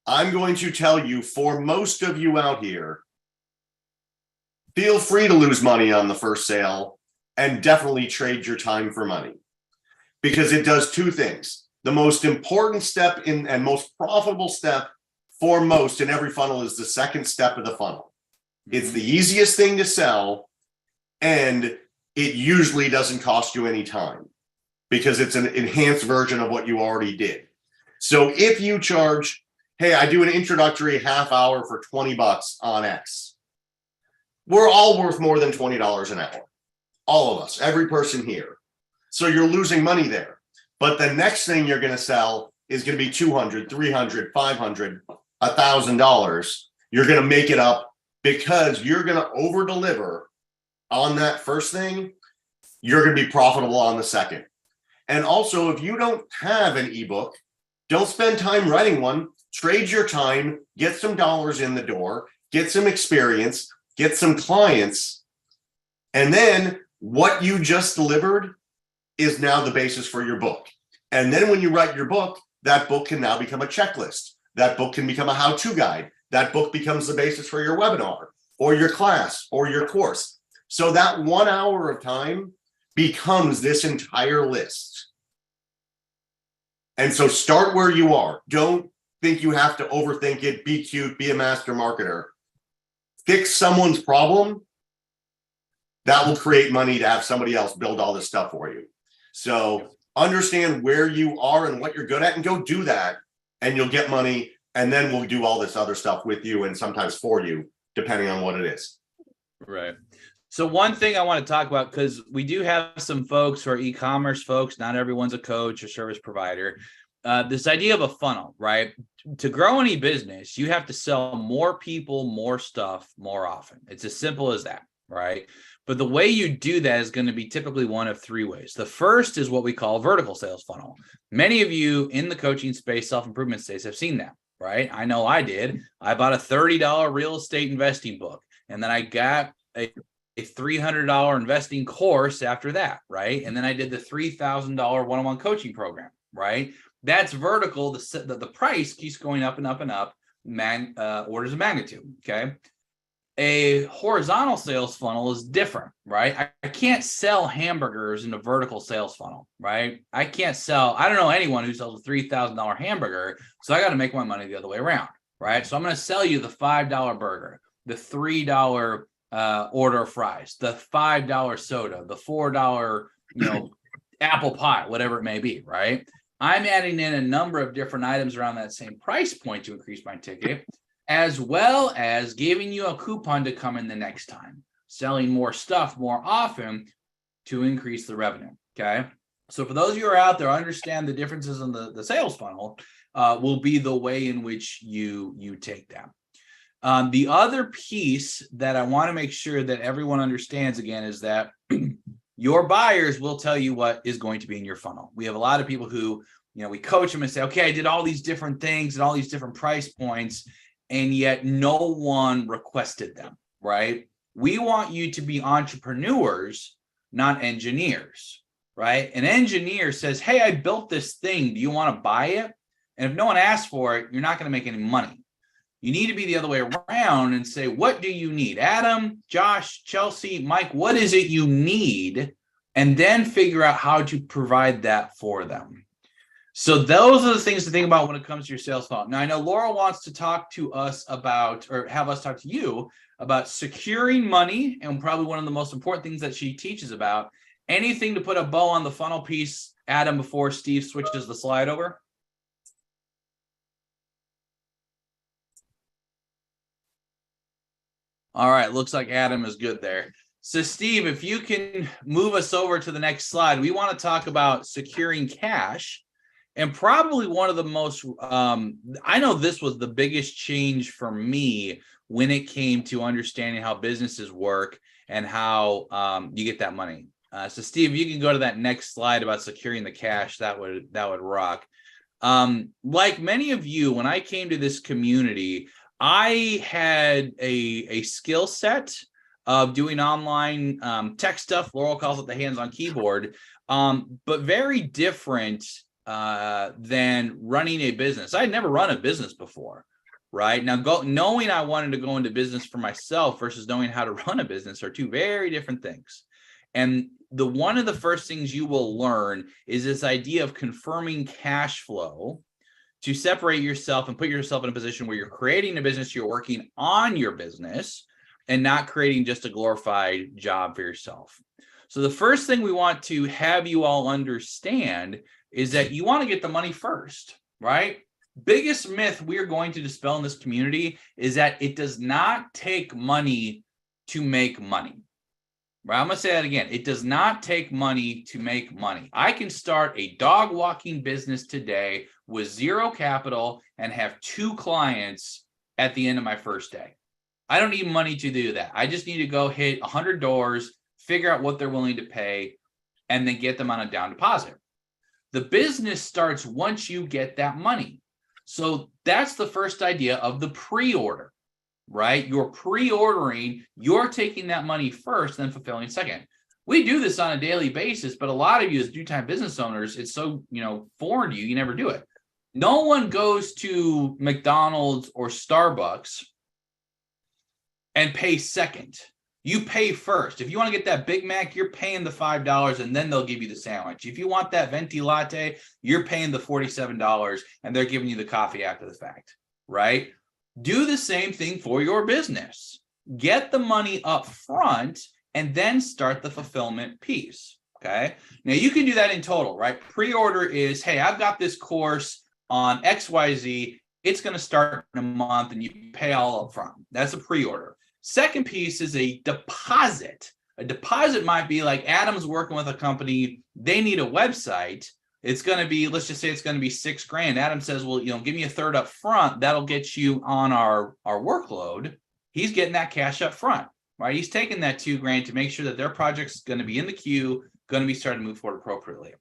I'm going to tell you, for most of you out here, feel free to lose money on the first sale and definitely trade your time for money because it does 2 things. The most important step and most profitable step for most in every funnel is the second step of the funnel. It's the easiest thing to sell, and it usually doesn't cost you any time because it's an enhanced version of what you already did. So if you charge, hey, I do an introductory half hour for $20 on X, we're all worth more than $20 an hour. All of us, every person here. So you're losing money there. But the next thing you're going to sell is going to be $200, $300, $500, $1,000. You're going to make it up because you're going to over deliver on that first thing. You're going to be profitable on the second. And also, if you don't have an ebook, don't spend time writing one. Trade your time, get some dollars in the door, get some experience, get some clients. And then what you just delivered is now the basis for your book. And then when you write your book, that book can now become a checklist. That book can become a how-to guide. That book becomes the basis for your webinar or your class or your course. So that 1 hour of time becomes this entire list. And so start where you are. Don't think you have to overthink it, be cute, be a master marketer. Fix someone's problem. That will create money to have somebody else build all this stuff for you. So understand where you are and what you're good at and go do that, and you'll get money. And then we'll do all this other stuff with you and sometimes for you, depending on what it is. Right. So one thing I want to talk about, because we do have some folks who are e-commerce folks, not everyone's a coach or service provider. This idea of a funnel, right? To grow any business, you have to sell more people, more stuff, more often. It's as simple as that, right? But the way you do that is going to be typically one of three ways. The first is what we call a vertical sales funnel. Many of you in the coaching space, self-improvement space have seen that, right? I know I did. I bought a $30 real estate investing book, and then I got a $300 investing course after that, right? And then I did the $3,000 one-on-one coaching program, right? That's vertical. The price keeps going up and up and up, orders of magnitude, okay? A horizontal sales funnel is different, right? I can't sell hamburgers in a vertical sales funnel, right? I don't know anyone who sells a $3,000 hamburger, so I got to make my money the other way around, right? So I'm going to sell you the $5 burger, the $3 order of fries, the $5 soda, the $4, apple pie, whatever it may be, right? I'm adding in a number of different items around that same price point to increase my ticket, as well as giving you a coupon to come in the next time, selling more stuff more often to increase the revenue, okay? So for those of you who are out there, understand the differences in the sales funnel will be the way in which you take that. The other piece that I want to make sure that everyone understands again is that your buyers will tell you what is going to be in your funnel. We have a lot of people who, we coach them and say, okay, I did all these different things at all these different price points, and yet no one requested them, right? We want you to be entrepreneurs, not engineers, right? An engineer says, hey, I built this thing. Do you want to buy it? And if no one asks for it, you're not going to make any money. You need to be the other way around and say, what do you need? Adam, Josh, Chelsea, Mike, what is it you need? And then figure out how to provide that for them. So those are the things to think about when it comes to your sales funnel. Now, I know Laurel wants to talk to us about, or have us talk to you about securing money, and probably one of the most important things that she teaches about. Anything to put a bow on the funnel piece, Adam, before Steve switches the slide over? All right, looks like Adam is good there. So Steve, if you can move us over to the next slide, we want to talk about securing cash. And probably one of the most, I know this was the biggest change for me when it came to understanding how businesses work and how you get that money. So Steve, you can go to that next slide about securing the cash. That would rock. Like many of you, when I came to this community, I had a skill set of doing online tech stuff. Laurel calls it the hands-on keyboard, but very different than running a business. I had never run a business before, right? Now, knowing I wanted to go into business for myself versus knowing how to run a business are two very different things. And one of the first things you will learn is this idea of confirming cash flow to separate yourself and put yourself in a position where you're creating a business, you're working on your business and not creating just a glorified job for yourself. So the first thing we want to have you all understand is that you want to get the money first, right? Biggest myth we're going to dispel in this community is that it does not take money to make money. Right? I'm going to say that again. It does not take money to make money. I can start a dog walking business today with zero capital and have 2 clients at the end of my first day. I don't need money to do that. I just need to go hit 100 doors, figure out what they're willing to pay, and then get them on a down deposit. The business starts once you get that money. So that's the first idea of the pre-order, right? You're pre-ordering, you're taking that money first, then fulfilling second. We do this on a daily basis, but a lot of you as due-time business owners, it's so, foreign to you, you never do it. No one goes to McDonald's or Starbucks and pay second. You pay first. If you want to get that Big Mac, you're paying the $5 and then they'll give you the sandwich. If you want that venti latte, you're paying the $47 and they're giving you the coffee after the fact, right? Do the same thing for your business. Get the money up front and then start the fulfillment piece, okay? Now you can do that in total, right? Pre-order is, hey, I've got this course on XYZ. It's going to start in a month and you pay all up front. That's a pre-order. Second piece is a deposit. A deposit might be like Adam's working with a company. They need a website. It's going to be, let's just say it's going to be $6,000. Adam says, well, give me a third up front. That'll get you on our workload. He's getting that cash up front, right? He's taking that $2,000 to make sure that their project's going to be in the queue, going to be starting to move forward appropriately.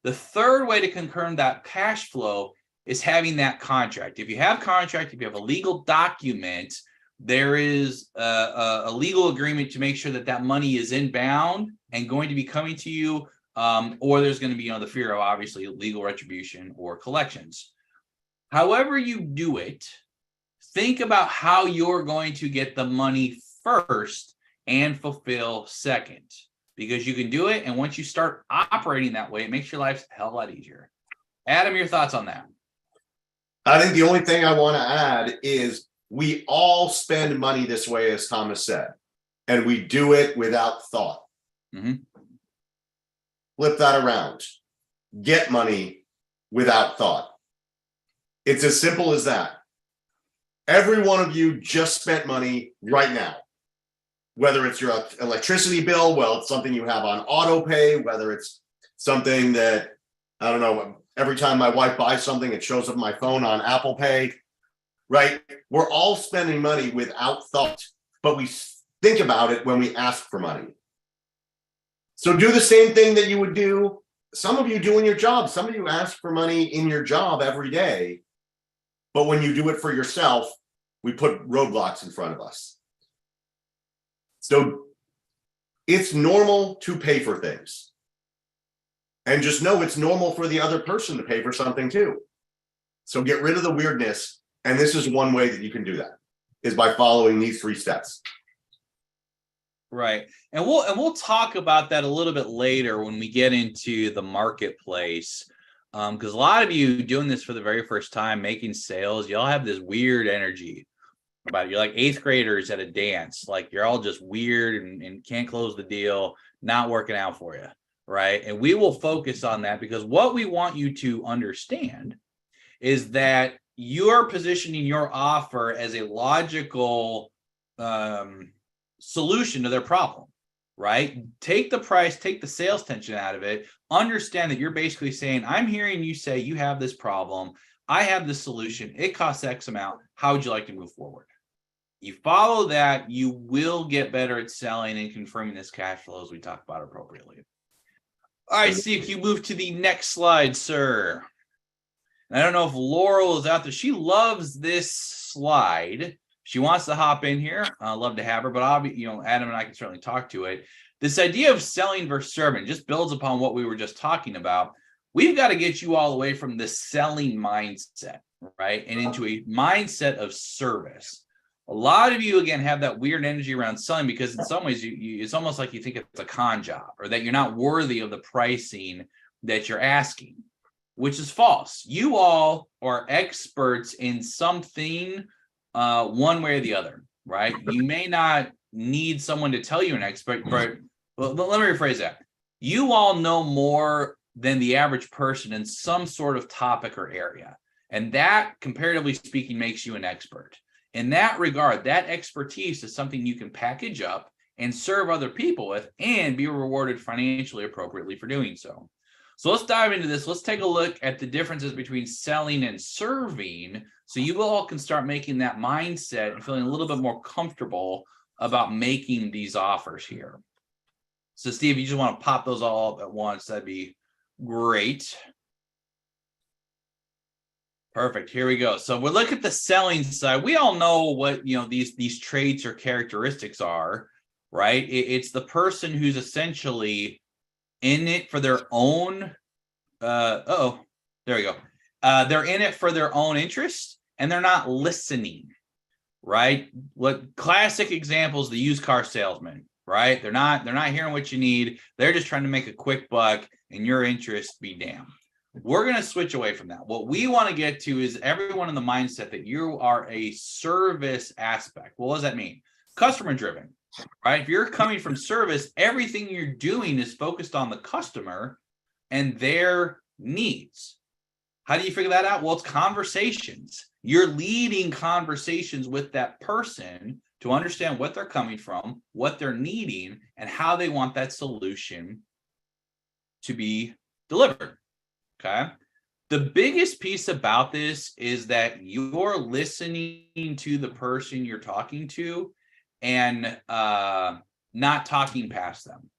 The third way to confirm that cash flow is having that contract. If you have contract, if you have a legal document, there is a legal agreement to make sure that that money is inbound and going to be coming to you, or there's going to be, the fear of obviously legal retribution or collections. However you do it, think about how you're going to get the money first and fulfill second, because you can do it. And once you start operating that way, it makes your life a hell of a lot easier. Adam, your thoughts on that? I think the only thing I want to add is we all spend money this way, as Thomas said, and we do it without thought. Mm-hmm. Flip that around. Get money without thought. It's as simple as that. Every one of you just spent money right now, whether it's your electricity bill, well, it's something you have on auto pay, whether it's something that, I don't know, every time my wife buys something, it shows up on my phone on Apple Pay, right? We're all spending money without thought, but we think about it when we ask for money. So do the same thing that you would do. Some of you do in your job. Some of you ask for money in your job every day. But when you do it for yourself, we put roadblocks in front of us. So it's normal to pay for things. And just know it's normal for the other person to pay for something too. So get rid of the weirdness. And this is one way that you can do that, is by following these 3 steps. Right. And we'll talk about that a little bit later when we get into the marketplace. Because a lot of you doing this for the very first time, making sales, y'all have this weird energy about it. You're like 8th graders at a dance. Like you're all just weird and can't close the deal, not working out for you. Right. And we will focus on that, because what we want you to understand is that you're positioning your offer as a logical solution to their problem, right? Take the price, take the sales tension out of it. Understand that you're basically saying, I'm hearing you say you have this problem. I have this solution. It costs X amount. How would you like to move forward? You follow that, you will get better at selling and confirming this cash flow as we talk about appropriately. All right, Steve, you move to the next slide, sir. And I don't know if Laurel is out there. She loves this slide. She wants to hop in here. I'd love to have her, but Adam and I can certainly talk to it. This idea of selling versus serving just builds upon what we were just talking about. We've got to get you all away from the selling mindset, right? And into a mindset of service. A lot of you, again, have that weird energy around selling because in some ways, it's almost like you think it's a con job or that you're not worthy of the pricing that you're asking, which is false. You all are experts in something one way or the other, right? You may not need someone to tell you an expert, but let me rephrase that. You all know more than the average person in some sort of topic or area. And that, comparatively speaking, makes you an expert. In that regard, that expertise is something you can package up and serve other people with and be rewarded financially appropriately for doing so. So let's dive into this. Let's take a look at the differences between selling and serving so you all can start making that mindset and feeling a little bit more comfortable about making these offers here. So Steve, you just want to pop those all up at once. That'd be great. Perfect. Here we go. So we'll look at the selling side. We all know what these traits or characteristics are, right? It's the person who's essentially in it for their own, there we go. They're in it for their own interest and they're not listening, right? What classic examples, the used car salesman, right? They're not hearing what you need. They're just trying to make a quick buck and your interest be damned. We're going to switch away from that. What we want to get to is everyone in the mindset that you are a service aspect. Well, what does that mean? Customer driven, right? If you're coming from service, everything you're doing is focused on the customer and their needs. How do you figure that out? Well, it's conversations. You're leading conversations with that person to understand what they're coming from, what they're needing, and how they want that solution to be delivered. Okay. The biggest piece about this is that you're listening to the person you're talking to and not talking past them,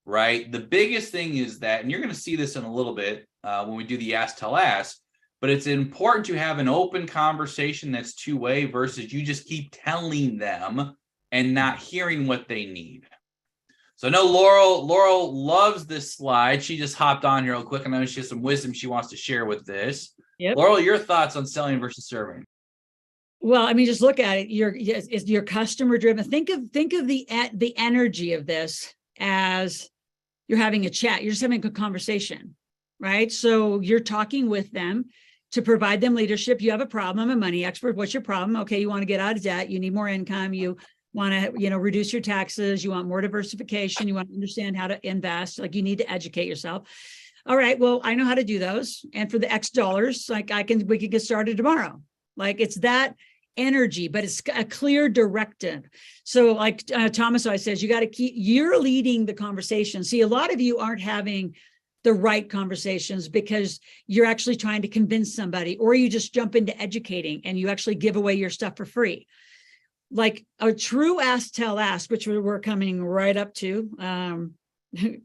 right? The biggest thing is that, and you're going to see this in a little bit when we do the ask, tell, ask, but it's important to have an open conversation that's two-way versus you just keep telling them and not hearing what they need. So I know Loral loves this slide. She just hopped on here real quick. I know she has some wisdom she wants to share with this. Yep. Loral, your thoughts on selling versus serving? Well, I mean, just look at it. You're customer driven. Think of the energy of this as you're having a chat. You're just having a conversation, right? So you're talking with them to provide them leadership. You have a problem. I'm a money expert. What's your problem? Okay, you want to get out of debt. You need more income. You want to, reduce your taxes. You want more diversification. You want to understand how to invest. Like, you need to educate yourself. All right, well, I know how to do those. And for the X dollars, like we could get started tomorrow. Like, it's that energy, but it's a clear directive. So like Thomas always says, you're leading the conversation. See, a lot of you aren't having the right conversations because you're actually trying to convince somebody, or you just jump into educating and you actually give away your stuff for free. Like a true ask, tell, ask, which we're coming right up to,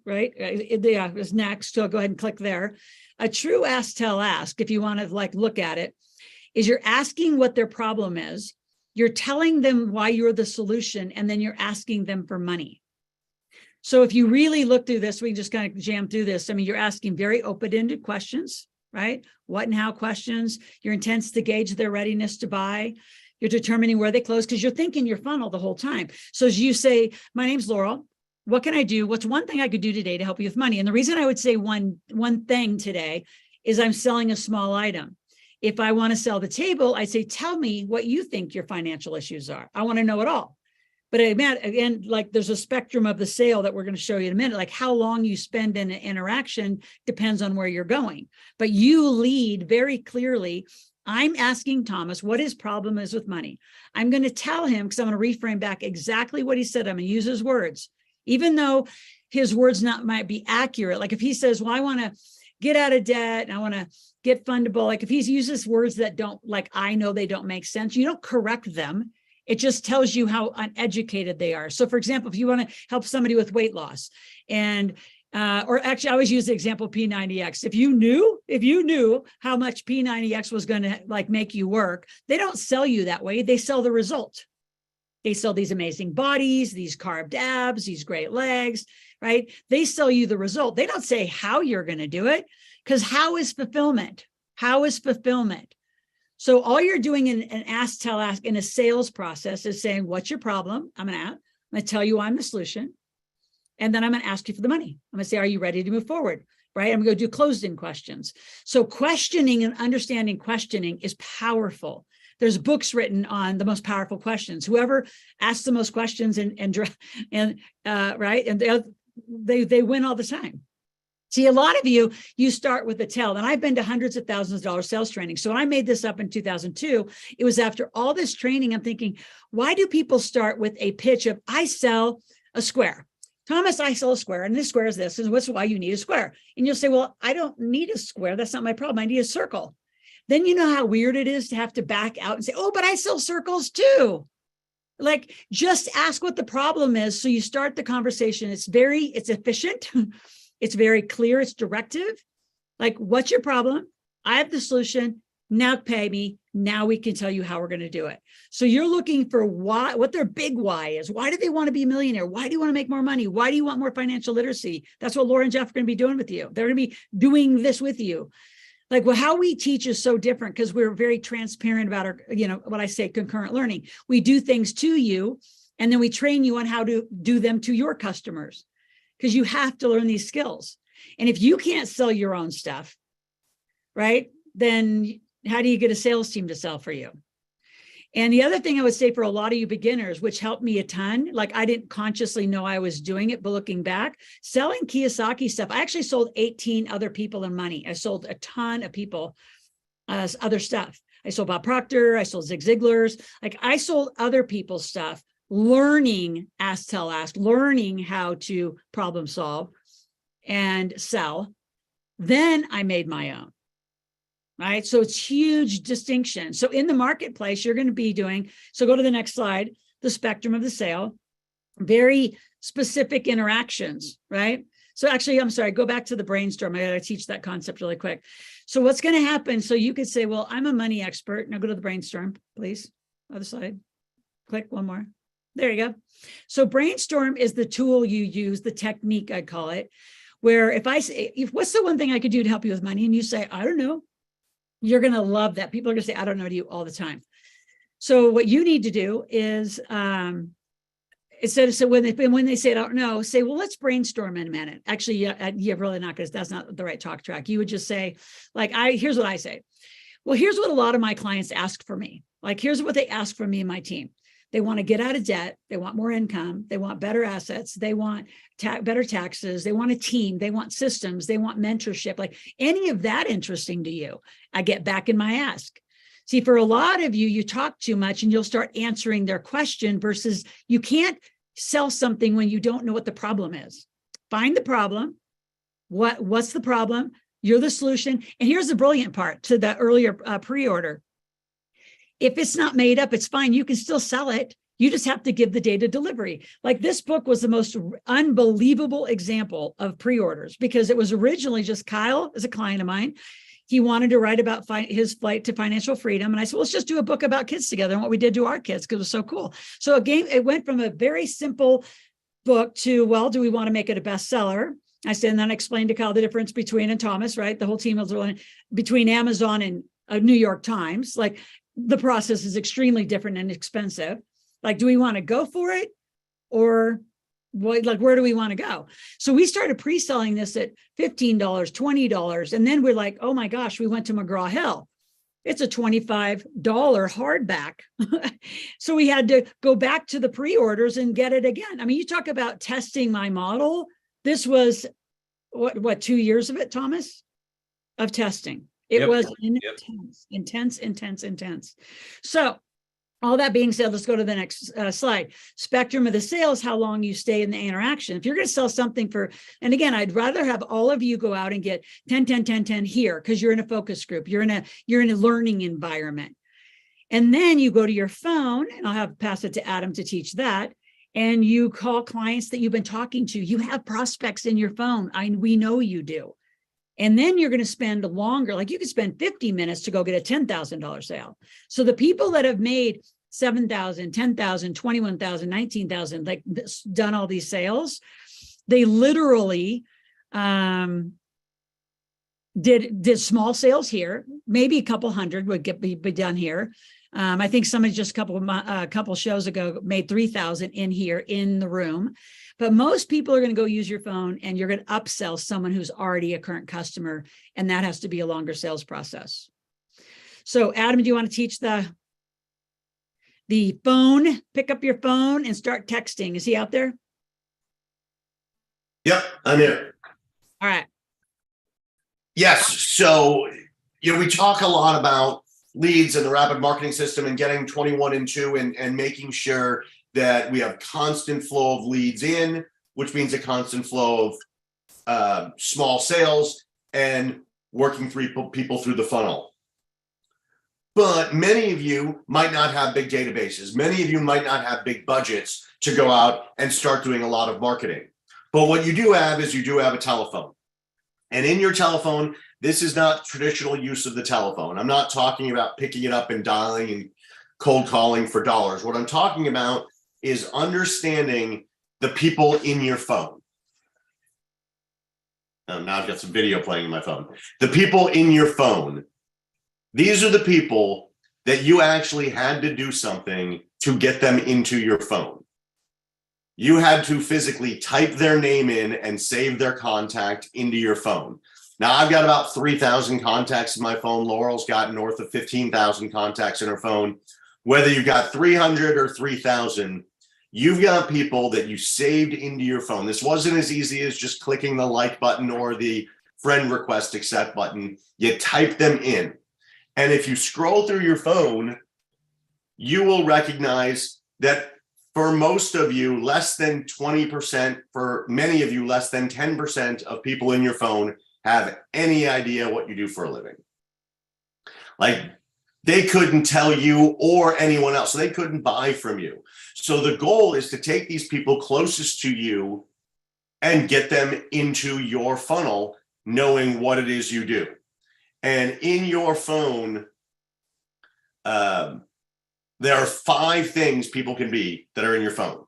right? Yeah, it's next. So go ahead and click there. A true ask, tell, ask, if you want to look at it, is you're asking what their problem is. You're telling them why you're the solution, and then you're asking them for money. So if you really look through this, we can just kind of jam through this. I mean, you're asking very open-ended questions, right? What and how questions. Your intent's to gauge their readiness to buy. You're determining where they close because you're thinking your funnel the whole time. So as you say, my name's Loral. What can I do? What's one thing I could do today to help you with money? And the reason I would say one thing today is I'm selling a small item. If I want to sell the table, I say, tell me what you think your financial issues are. I want to know it all. But again, like there's a spectrum of the sale that we're going to show you in a minute. Like how long you spend in an interaction depends on where you're going. But you lead very clearly. I'm asking Thomas what his problem is with money. I'm going to tell him, because I'm going to reframe back exactly what he said. I'm going to use his words, even though his words might be accurate. Like if he says, well, I want to get out of debt and I want to get fundable. Like if he uses words that don't, like, I know they don't make sense, you don't correct them. It just tells you how uneducated they are. So for example, if you want to help somebody with weight loss and, or actually I always use the example of P90X. If you knew how much P90X was going to make you work, they don't sell you that way. They sell the result. They sell these amazing bodies, these carved abs, these great legs, right? They sell you the result. They don't say how you're going to do it, because how is fulfillment? How is fulfillment? So all you're doing in an ask, tell, ask in a sales process is saying, what's your problem? I'm going to tell you I'm the solution. And then I'm going to ask you for the money. I'm going to say, are you ready to move forward? Right? I'm going to do closed-in questions. So questioning and understanding questioning is powerful. There's books written on the most powerful questions. Whoever asks the most questions right, and they win all the time. See, a lot of you start with a tell, and I've been to hundreds of thousands of dollars sales training. So when I made this up in 2002, it was after all this training. I'm thinking, why do people start with a pitch of, I sell a square? Thomas, I sell a square, and this square is this, and what's why you need a square? And you'll say, well, I don't need a square. That's not my problem. I need a circle. Then you know how weird it is to have to back out and say, oh, but I sell circles too. Like, just ask what the problem is. So you start the conversation. It's efficient. It's very clear. It's directive. Like, what's your problem? I have the solution. Now pay me. Now we can tell you how we're going to do it. So you're looking for why, what their big why is. Why do they want to be a millionaire? Why do you want to make more money? Why do you want more financial literacy? That's what Laura and Jeff are going to be doing with you. They're going to be doing this with you. Like, well, how we teach is so different because we're very transparent about our, what I say, concurrent learning. We do things to you, and then we train you on how to do them to your customers, because you have to learn these skills. And if you can't sell your own stuff, right, then how do you get a sales team to sell for you? And the other thing I would say for a lot of you beginners, which helped me a ton, like I didn't consciously know I was doing it, but looking back, selling Kiyosaki stuff, I actually sold 18 other people in money. I sold a ton of people other stuff. I sold Bob Proctor, I sold Zig Ziglar's, like I sold other people's stuff, learning ask, tell, ask, learning how to problem solve and sell. Then I made my own. Right. So it's huge distinction. So in the marketplace, you're going to be doing, so go to the next slide, the spectrum of the sale, very specific interactions, right? So actually, I'm sorry, go back to the brainstorm. I got to teach that concept really quick. So what's going to happen? So you could say, well, I'm a money expert. Now go to the brainstorm, please. Other side. Click one more. There you go. So brainstorm is the tool you use, the technique, I'd call it, where if I say, what's the one thing I could do to help you with money? And you say, I don't know. You're going to love that. People are going to say, I don't know to you all the time. So what you need to do is, instead of, so when they say, I don't know, say, well, let's brainstorm in a minute. Actually, you're really not, because that's not the right talk track. You would just say, like, here's what I say. Well, here's what a lot of my clients ask for me. Like, here's what they ask from me and my team. They want to get out of debt. They want more income. They want better assets. They want better taxes. They want a team. They want systems. They want mentorship. Like any of that interesting to you, I get back in my ask. See, for a lot of you, you talk too much and you'll start answering their question versus you can't sell something when you don't know what the problem is. Find the problem. What's the problem? You're the solution. And here's the brilliant part to the earlier pre-order. If it's not made up, it's fine. You can still sell it. You just have to give the date of delivery. Like this book was the most unbelievable example of pre-orders because it was originally just Kyle is a client of mine. He wanted to write about his flight to financial freedom. And I said, well, let's just do a book about kids together and what we did to our kids because it was so cool. So it went from a very simple book to, well, do we want to make it a bestseller? I said, and then I explained to Kyle the difference between, and Thomas, right? The whole team was between Amazon and New York Times. Like, the process is extremely different and expensive. Like, do we want to go for it or what, like, where do we want to go? So we started pre-selling this at $15, $20. And then we're like, oh my gosh, we went to McGraw-Hill. It's a $25 hardback. So we had to go back to the pre-orders and get it again. I mean, you talk about testing my model. This was what 2 years of it, Thomas, of testing. It was intense. So all that being said, let's go to the next slide. Spectrum of the sales, how long you stay in the interaction. If you're going to sell something for, and again, I'd rather have all of you go out and get 10, 10, 10, 10 here because you're in a focus group. You're in a learning environment. And then you go to your phone, and I'll pass it to Adam to teach that. And you call clients that you've been talking to. You have prospects in your phone. We know you do. And then you're going to spend longer, like you could spend 50 minutes to go get a $10,000 sale. So the people that have made $7,000, $10,000, $21,000, $19,000, like done all these sales, they literally did small sales here. Maybe a couple hundred would be done here. I think somebody just a couple shows ago made 3,000 in here in the room. But most people are going to go use your phone and you're going to upsell someone who's already a current customer. And that has to be a longer sales process. So Adam, do you want to teach the phone? Pick up your phone and start texting. Is he out there? Yep, I'm here. All right. Yes. So, we talk a lot about leads and the rapid marketing system and getting 21 and 2 and making sure that we have constant flow of leads in, which means a constant flow of small sales and working people through the funnel. But many of you might not have big databases. Many of you might not have big budgets to go out and start doing a lot of marketing. But what you do have is you do have a telephone. And in your telephone, this is not traditional use of the telephone. I'm not talking about picking it up and dialing and cold calling for dollars. What I'm talking about is understanding the people in your phone. Now I've got some video playing in my phone. The people in your phone. These are the people that you actually had to do something to get them into your phone. You had to physically type their name in and save their contact into your phone. Now I've got about 3,000 contacts in my phone. Laurel's got north of 15,000 contacts in her phone. Whether you've got 300 or 3,000, you've got people that you saved into your phone. This wasn't as easy as just clicking the like button or the friend request accept button. You type them in. And if you scroll through your phone, you will recognize that for most of you, less than 20%, for many of you, less than 10% of people in your phone have any idea what you do for a living. Like, they couldn't tell you or anyone else. So they couldn't buy from you. So the goal is to take these people closest to you and get them into your funnel, knowing what it is you do. And in your phone, there are 5 things people can be that are in your phone.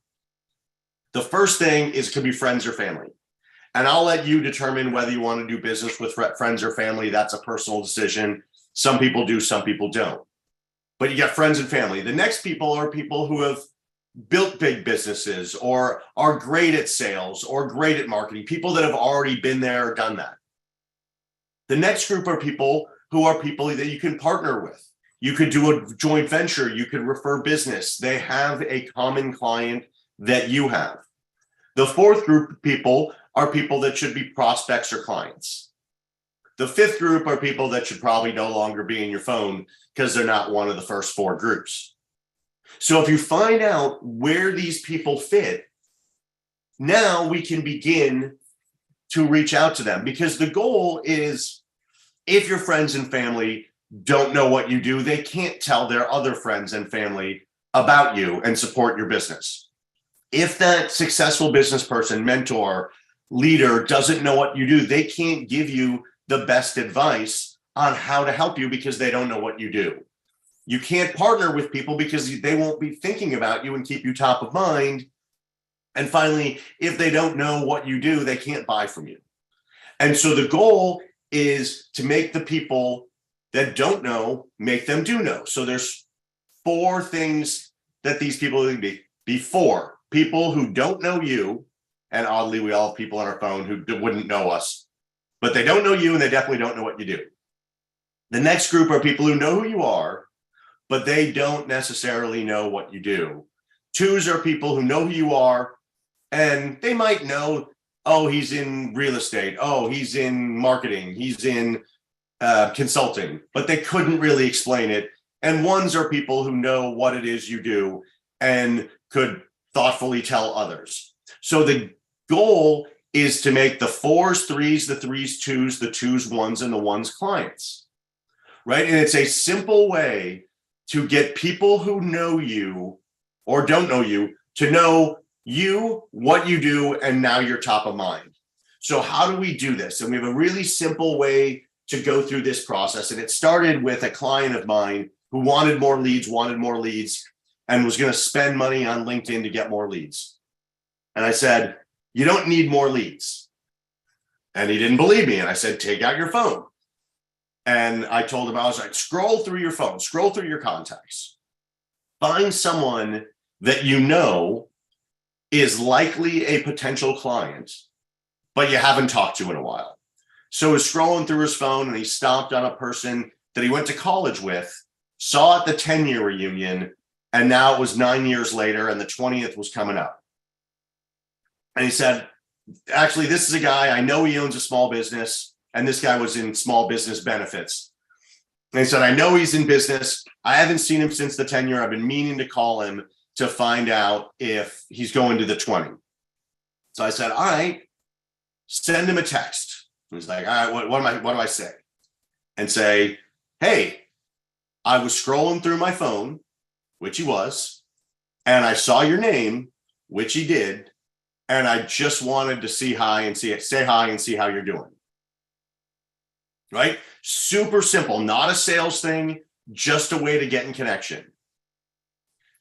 The first thing is could be friends or family. And I'll let you determine whether you want to do business with friends or family. That's a personal decision. Some people do, some people don't. But you got friends and family. The next people are people who have built big businesses or are great at sales or great at marketing, people that have already been there or done that. The next group are people who are people that you can partner with. You could do a joint venture. You could refer business. They have a common client that you have. The fourth group of people are people that should be prospects or clients. The fifth group are people that should probably no longer be in your phone because they're not one of the first 4 groups. So if you find out where these people fit, now we can begin to reach out to them, because the goal is, if your friends and family don't know what you do, they can't tell their other friends and family about you and support your business. If that successful business person, mentor, leader doesn't know what you do, they can't give you the best advice on how to help you because they don't know what you do. You can't partner with people because they won't be thinking about you and keep you top of mind. And finally, if they don't know what you do, they can't buy from you. And so the goal is to make the people that don't know, make them do know. So there's 4 things that these people can be 4 people who don't know you. And oddly, we all have people on our phone who wouldn't know us, but they don't know you and they definitely don't know what you do. The next group are people who know who you are, but they don't necessarily know what you do. 2s are people who know who you are, and they might know, oh, he's in real estate. Oh, he's in marketing. He's in consulting, but they couldn't really explain it. And 1s are people who know what it is you do and could thoughtfully tell others. So the goal is to make the 4s 3s, the 3s 2s, the 2s 1s, and the 1s clients, right? And it's a simple way to get people who know you or don't know you to know you, what you do, and now you're top of mind. So how do we do this? And we have a really simple way to go through this process. And it started with a client of mine who wanted more leads, and was going to spend money on LinkedIn to get more leads. And I said, you don't need more leads. And he didn't believe me. And I said, take out your phone. And I told him, I was like, scroll through your phone, scroll through your contacts, find someone that you know is likely a potential client, but you haven't talked to in a while. So he's scrolling through his phone and he stopped on a person that he went to college with, saw at the 10-year reunion, and now it was 9 years later and the 20th was coming up. And he said, actually, this is a guy, I know he owns a small business, and this guy was in small business benefits. And he said, I know he's in business. I haven't seen him since the 10-year. I've been meaning to call him to find out if he's going to the 20. So I said, all right, send him a text. He's like, all right, what do I say? And say, hey, I was scrolling through my phone, which he was, and I saw your name, which he did, and I just wanted to say hi and see how you're doing. right? Super simple, not a sales thing, just a way to get in connection.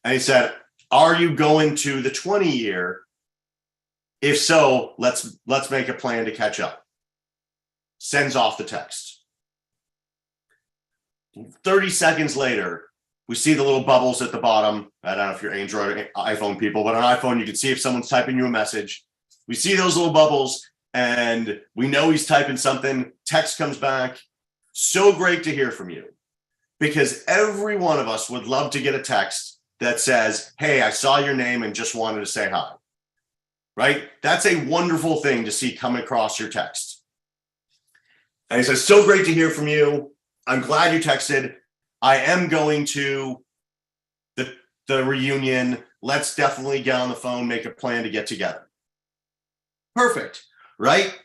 And he said, are you going to the 20-year? If so, let's make a plan to catch up. Sends off the text. 30 seconds later, we see the little bubbles at the bottom. I don't know if you're Android or iPhone people, but on iPhone, you can see if someone's typing you a message. We see those little bubbles and we know he's typing something. Text comes back. So great to hear from you, because every one of us would love to get a text that says, hey, I saw your name and just wanted to say hi, right? That's a wonderful thing to see come across your text. And he says, so great to hear from you. I'm glad you texted. I am going to the reunion. Let's definitely get on the phone, make a plan to get together. Perfect, right?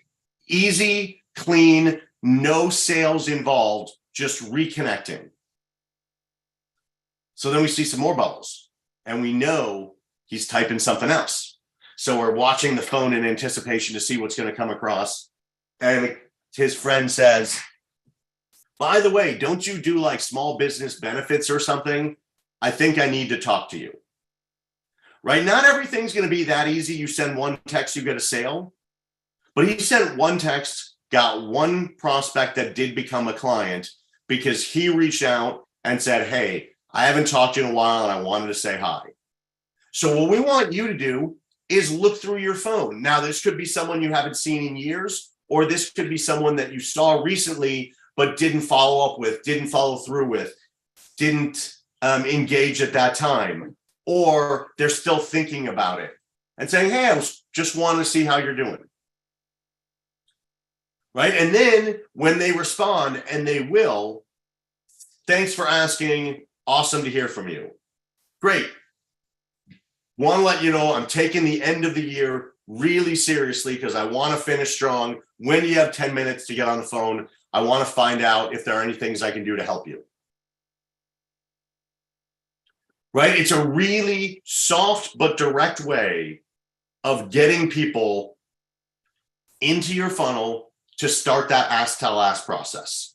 Easy, clean, no sales involved, just reconnecting. So then we see some more bubbles and we know he's typing something else. So we're watching the phone in anticipation to see what's going to come across. And his friend says, by the way, don't you do like small business benefits or something? I think I need to talk to you. Right? Not everything's going to be that easy. You send one text, you get a sale. But he sent one text, got one prospect that did become a client because he reached out and said, hey, I haven't talked to you in a while and I wanted to say hi. So what we want you to do is look through your phone. Now, this could be someone you haven't seen in years, or this could be someone that you saw recently but didn't follow up with, didn't follow through with, didn't engage at that time, or they're still thinking about it and saying, hey, I just wanting to see how you're doing. Right? And then when they respond, and they will, thanks for asking, awesome to hear from you. Great. Want to let you know I'm taking the end of the year really seriously because I want to finish strong. When you have 10 minutes to get on the phone, I want to find out if there are any things I can do to help you. Right? It's a really soft but direct way of getting people into your funnel to start that ask, tell, ask process.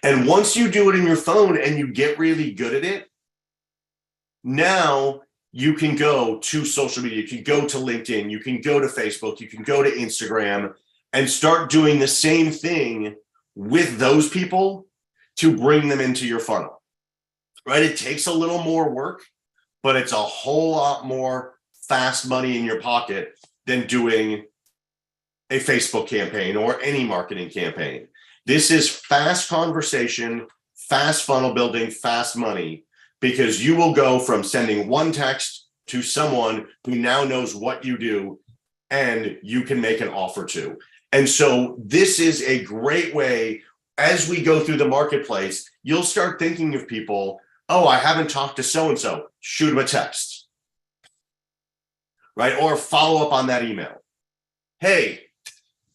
And once you do it in your phone and you get really good at it, now you can go to social media, you can go to LinkedIn, you can go to Facebook, you can go to Instagram and start doing the same thing with those people to bring them into your funnel, right? It takes a little more work, but it's a whole lot more fast money in your pocket than doing a Facebook campaign or any marketing campaign. This is fast conversation, fast funnel building, fast money, because you will go from sending one text to someone who now knows what you do and you can make an offer to. And so this is a great way, as we go through the marketplace, you'll start thinking of people, oh, I haven't talked to so-and-so, shoot them a text, right? Or follow up on that email. Hey,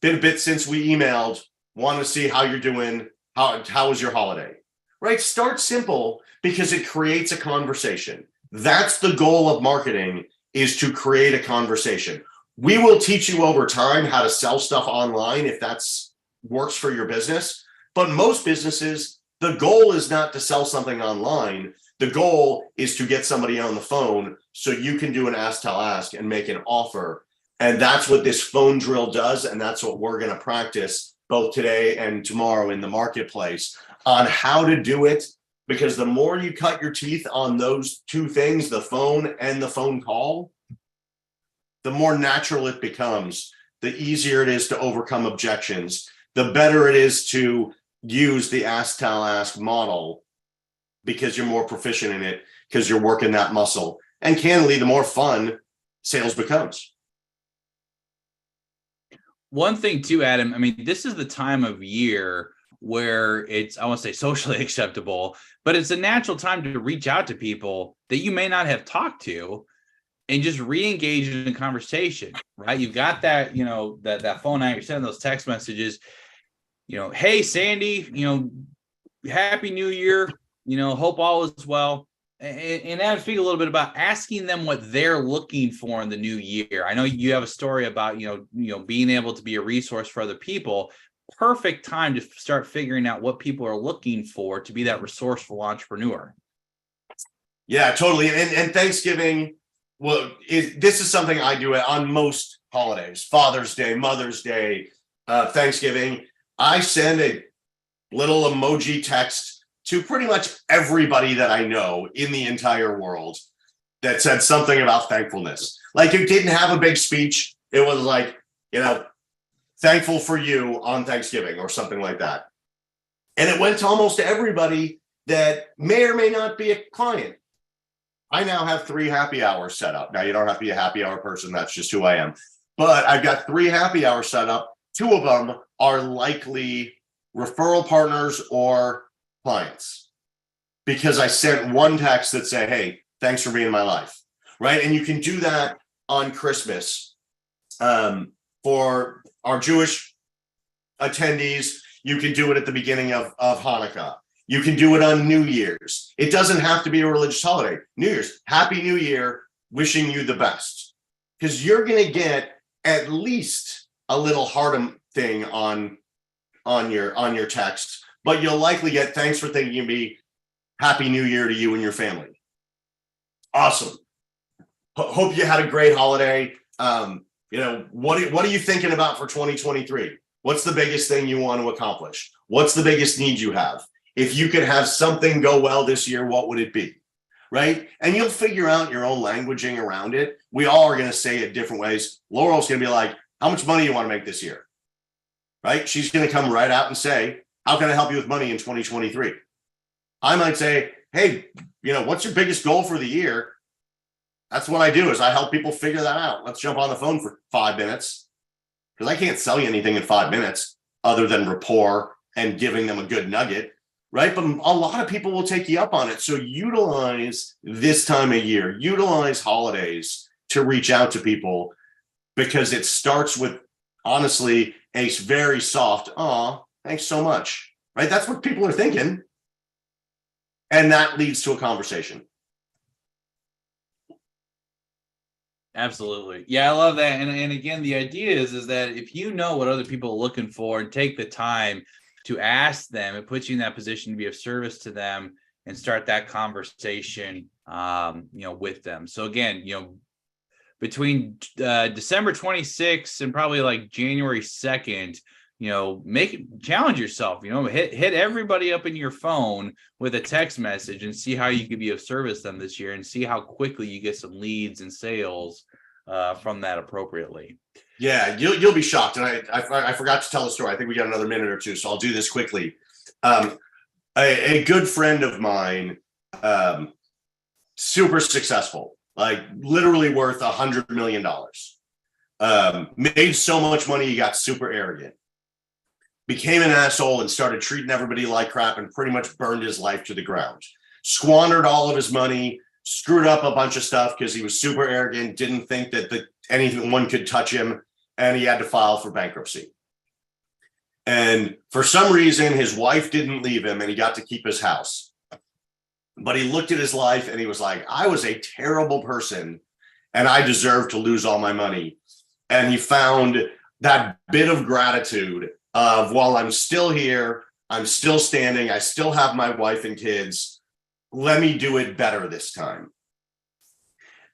been a bit since we emailed, want to see how you're doing, how was your holiday, right? Start simple because it creates a conversation. That's the goal of marketing, is to create a conversation. We will teach you over time how to sell stuff online if that's works for your business. But most businesses, the goal is not to sell something online. The goal is to get somebody on the phone so you can do an ask, tell, ask and make an offer. And that's what this phone drill does. And that's what we're going to practice both today and tomorrow in the marketplace on how to do it. Because the more you cut your teeth on those two things, the phone and the phone call, the more natural it becomes, the easier it is to overcome objections, the better it is to use the ask, tell, ask model because you're more proficient in it, because you're working that muscle. And candidly, the more fun sales becomes. One thing too, Adam, I mean, this is the time of year where it's, I won't say socially acceptable, but it's a natural time to reach out to people that you may not have talked to and just re-engage in a conversation, right? You've got that, that phone out, you're sending those text messages, hey, Sandy, happy new year, hope all is well. And I'd speak a little bit about asking them what they're looking for in the new year. I know you have a story about, being able to be a resource for other people, perfect time to start figuring out what people are looking for to be that resourceful entrepreneur. Yeah, totally. And Thanksgiving, well, this is something I do on most holidays, Father's Day, Mother's Day, Thanksgiving. I send a little emoji text to pretty much everybody that I know in the entire world that said something about thankfulness. Like, it didn't have a big speech. It was like, thankful for you on Thanksgiving or something like that. And it went to almost everybody that may or may not be a client. I now have 3 happy hours set up. Now, you don't have to be a happy hour person. That's just who I am. But I've got 3 happy hours set up. 2 of them are likely referral partners or clients, because I sent one text that said, hey, thanks for being in my life. Right. And you can do that on Christmas. For our Jewish attendees, you can do it at the beginning of Hanukkah. You can do it on New Year's. It doesn't have to be a religious holiday. New Year's, Happy New Year, wishing you the best. Because you're going to get at least a little heart thing on your text, but you'll likely get thanks for thinking of me, Happy New Year to you and your family. Awesome. Hope you had a great holiday. What are you thinking about for 2023? What's the biggest thing you want to accomplish? What's the biggest need you have? If you could have something go well this year, what would it be? Right? And you'll figure out your own languaging around it. We all are going to say it different ways. Laurel's going to be like, how much money you want to make this year? Right? She's going to come right out and say, how can I help you with money in 2023? I might say, hey, what's your biggest goal for the year? That's what I do, is I help people figure that out. Let's jump on the phone for 5 minutes, because I can't sell you anything in 5 minutes other than rapport and giving them a good nugget. Right. But a lot of people will take you up on it. So utilize this time of year, utilize holidays to reach out to people, because it starts with, honestly, a very soft, "Aw, thanks so much." Right. That's what people are thinking. And that leads to a conversation. Absolutely. Yeah, I love that. And again, the idea is that if you know what other people are looking for and take the time to ask them, it puts you in that position to be of service to them and start that conversation, with them. So again, between December 26th and probably like January 2nd, challenge yourself, hit everybody up in your phone with a text message and see how you could be of service to them this year, and see how quickly you get some leads and sales from that appropriately. Yeah, you'll be shocked. And I forgot to tell the story. I think we got another minute or two, so I'll do this quickly. A good friend of mine, super successful, like literally worth $100 million. Made so much money, he got super arrogant. Became an asshole and started treating everybody like crap, and pretty much burned his life to the ground. Squandered all of his money, screwed up a bunch of stuff because he was super arrogant, didn't think that anyone could touch him, and he had to file for bankruptcy. And for some reason, his wife didn't leave him, and he got to keep his house. But he looked at his life and he was like, I was a terrible person and I deserve to lose all my money. And he found that bit of gratitude of, while I'm still here, I'm still standing, I still have my wife and kids, let me do it better this time.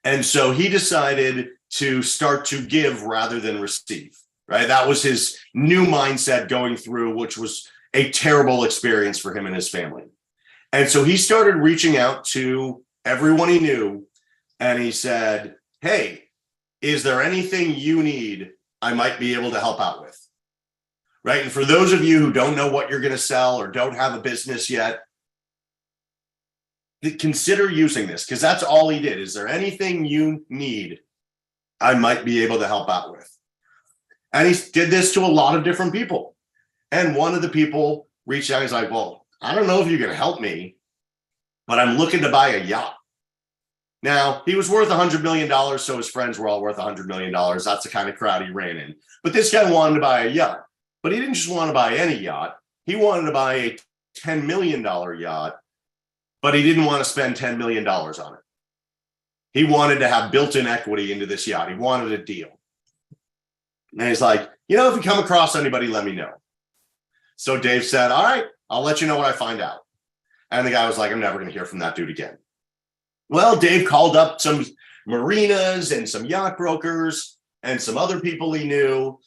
And so he decided to start to give rather than receive, right? That was his new mindset going through, which was a terrible experience for him and his family. And so he started reaching out to everyone he knew, and he said, hey, is there anything you need I might be able to help out with? Right? And for those of you who don't know what you're going to sell or don't have a business yet, consider using this, because that's all he did. Is there anything you need I might be able to help out with? And he did this to a lot of different people. And one of the people reached out. He's like, well, I don't know if you're going to help me, but I'm looking to buy a yacht. Now, he was worth $100 million, so his friends were all worth $100 million. That's the kind of crowd he ran in. But this guy wanted to buy a yacht. But he didn't just want to buy any yacht. He wanted to buy a $10 million yacht, but he didn't want to spend $10 million on it. He wanted to have built-in equity into this yacht. He wanted a deal. And he's like, if you come across anybody, let me know. So Dave said, all right, I'll let you know what I find out. And the guy was like, I'm never going to hear from that dude again. Well, Dave called up some marinas and some yacht brokers and some other people he knew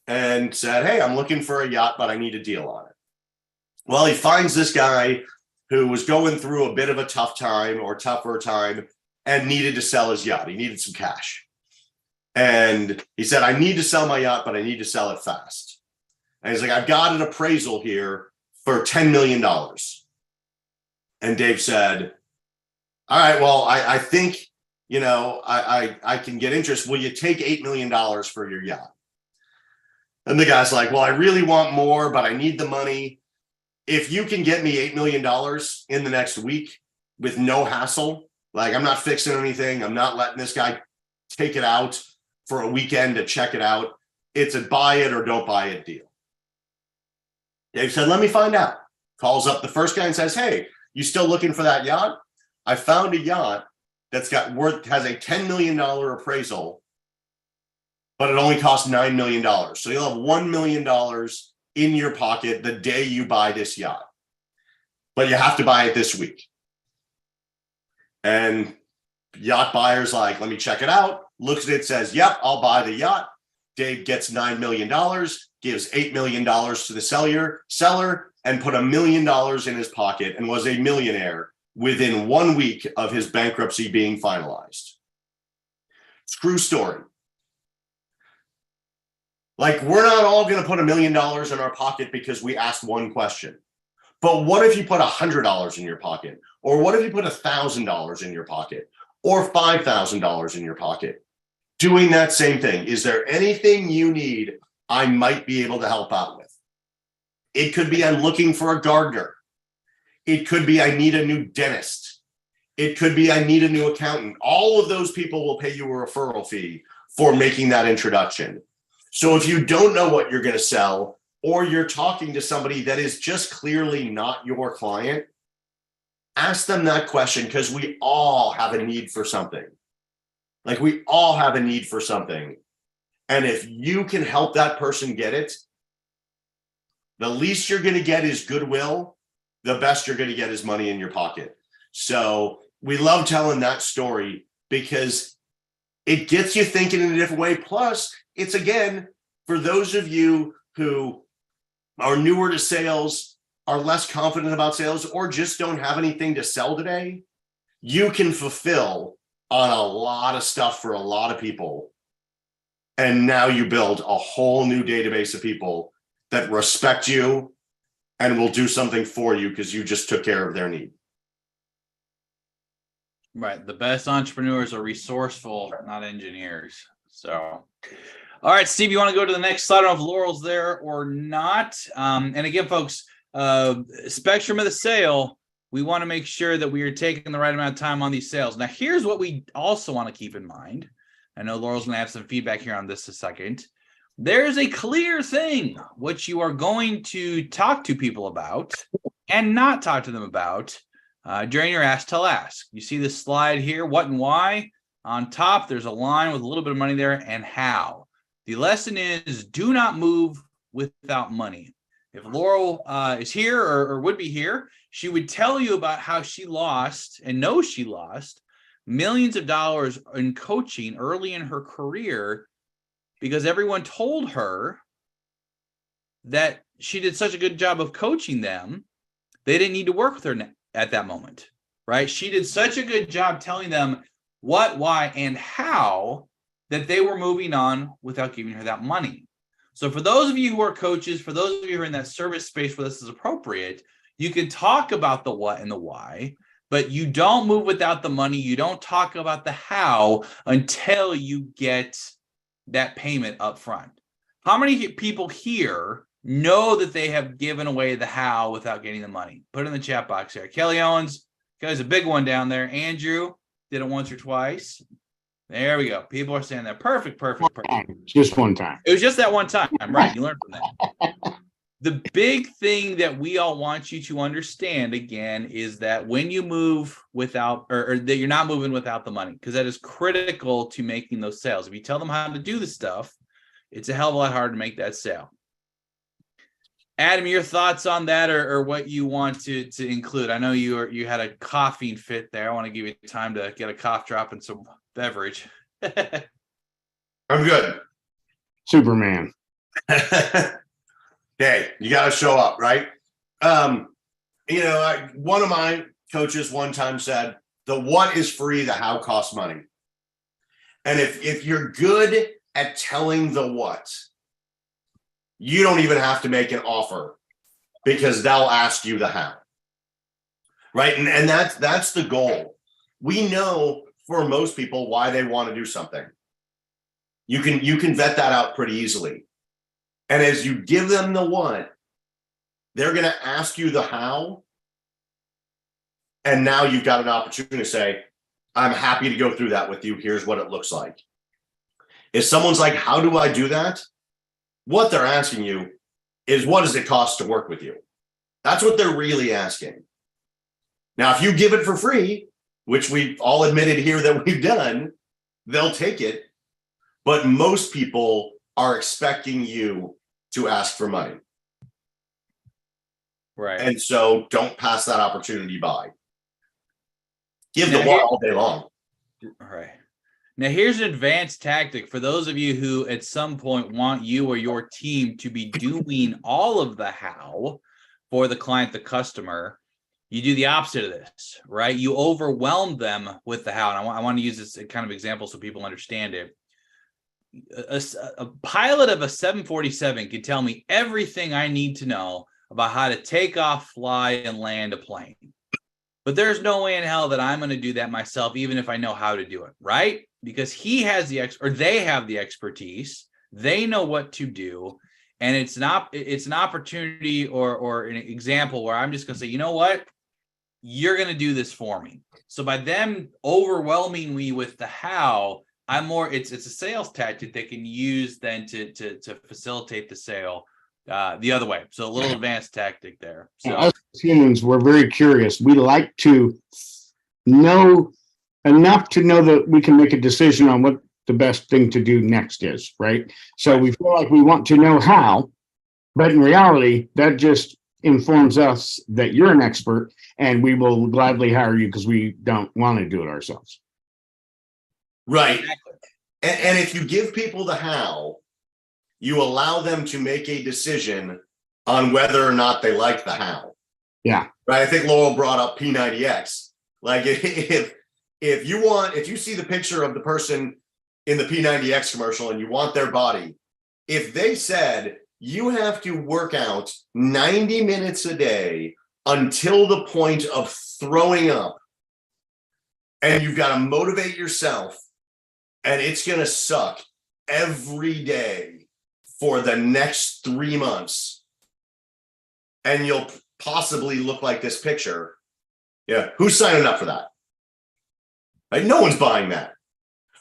and said, hey, I'm looking for a yacht, but I need a deal on it. Well, he finds this guy who was going through a bit of a tough time or tougher time and needed to sell his yacht. He needed some cash. And he said, I need to sell my yacht, but I need to sell it fast. And he's like, I've got an appraisal here for $10 million. And Dave said, all right, well, I think, I can get interest. Will you take $8 million for your yacht? And the guy's like, well, I really want more, but I need the money. If you can get me $8 million in the next week with no hassle, like I'm not fixing anything, I'm not letting this guy take it out for a weekend to check it out. It's a buy it or don't buy it deal. Dave said, let me find out. Calls up the first guy and says, hey, you still looking for that yacht? I found a yacht that's has a $10 million appraisal, but it only costs $9 million. So you'll have $1 million in your pocket the day you buy this yacht, but you have to buy it this week. And yacht buyer's like, let me check it out. Looks at it, says, yep, I'll buy the yacht. Dave gets $9 million, gives $8 million to the seller, and put $1 million in his pocket and was a millionaire within 1 week of his bankruptcy being finalized. True story. Like, we're not all going to put $1 million in our pocket because we asked one question. But what if you put $100 in your pocket? Or what if you put $1,000 in your pocket? Or $5,000 in your pocket? Doing that same thing. Is there anything you need I might be able to help out with? It could be I'm looking for a gardener. It could be I need a new dentist. It could be I need a new accountant. All of those people will pay you a referral fee for making that introduction. So if you don't know what you're going to sell, or you're talking to somebody that is just clearly not your client, ask them that question, because we all have a need for something. Like, we all have a need for something. And if you can help that person get it, the least you're going to get is goodwill. The best you're going to get is money in your pocket. So we love telling that story because it gets you thinking in a different way. Plus, it's, again, for those of you who are newer to sales, are less confident about sales, or just don't have anything to sell today, you can fulfill on a lot of stuff for a lot of people. And now you build a whole new database of people that respect you and will do something for you because you just took care of their need. Right. The best entrepreneurs are resourceful, not engineers. So, all right, Steve, you want to go to the next slide? I don't know if Laurel's there or not. And again, folks, spectrum of the sale, we want to make sure that we are taking the right amount of time on these sales. Now, here's what we also want to keep in mind. I know Laurel's going to have some feedback here on this in a second. There's a clear thing what you are going to talk to people about and not talk to them about during your Ask Tell Ask. You see this slide here, what and why. On top, there's a line with a little bit of money there, and how. The lesson is, do not move without money. If Laurel is here or would be here, she would tell you about how she lost, and knows she lost, millions of dollars in coaching early in her career because everyone told her that she did such a good job of coaching them, they didn't need to work with her at that moment, right? She did such a good job telling them what, why, and how that they were moving on without giving her that money. So for those of you who are coaches, for those of you who are in that service space where this is appropriate, you can talk about the what and the why, but you don't move without the money. You don't talk about the how until you get that payment up front. How many people here know that they have given away the how without getting the money? Put it in the chat box here. Kelly Owens, guys, a big one down there. Andrew did it once or twice. There we go. People are saying that. Perfect. Just one time. It was just that one time, right? You learned from that. The big thing that we all want you to understand, again, is that when you move without, or that you're not moving without the money, because that is critical to making those sales. If you tell them how to do the stuff, it's a hell of a lot harder to make that sale. Adam, your thoughts on that, or what you want to include? I know you had a coughing fit there. I want to give you time to get a cough drop and some beverage. I'm good. Superman. Hey, you got to show up, right? One of my coaches one time said, the what is free, the how costs money. And if you're good at telling the what, you don't even have to make an offer because they'll ask you the how. Right. And that's the goal. We know for most people why they want to do something. You can vet that out pretty easily. And as you give them the what, they're going to ask you the how. And now you've got an opportunity to say, I'm happy to go through that with you. Here's what it looks like. If someone's like, how do I do that? What they're asking you is, what does it cost to work with you? That's what they're really asking. Now, if you give it for free, which we've all admitted here that we've done, they'll take it. But most people are expecting you to ask for money. Right. And so don't pass that opportunity by. Give the what all day long. All right. Now, here's an advanced tactic for those of you who at some point want you or your team to be doing all of the how for the client, the customer. You do the opposite of this, right? You overwhelm them with the how. And I want to use this kind of example so people understand it. A pilot of a 747 can tell me everything I need to know about how to take off, fly, and land a plane. But there's no way in hell that I'm going to do that myself, even if I know how to do it, right? Because he has they have the expertise. They know what to do. And it's an opportunity or an example where I'm just going to say, you know what? You're going to do this for me. So by them overwhelming me with the how, it's a sales tactic they can use then to facilitate the sale the other way. So a little advanced tactic there. So us humans, we're very curious. We like to know enough to know that we can make a decision on what the best thing to do next is, right? So we feel like we want to know how, but in reality, that just informs us that you're an expert and we will gladly hire you because we don't want to do it ourselves. Right. Exactly. And if you give people the how, you allow them to make a decision on whether or not they like the how. Yeah. Right. I think Loral brought up P90X. Like if you see the picture of the person in the P90X commercial and you want their body, if they said you have to work out 90 minutes a day until the point of throwing up, and you've got to motivate yourself, and it's going to suck every day for the next 3 months, and you'll possibly look like this picture. Yeah. Who's signing up for that? Right? No one's buying that.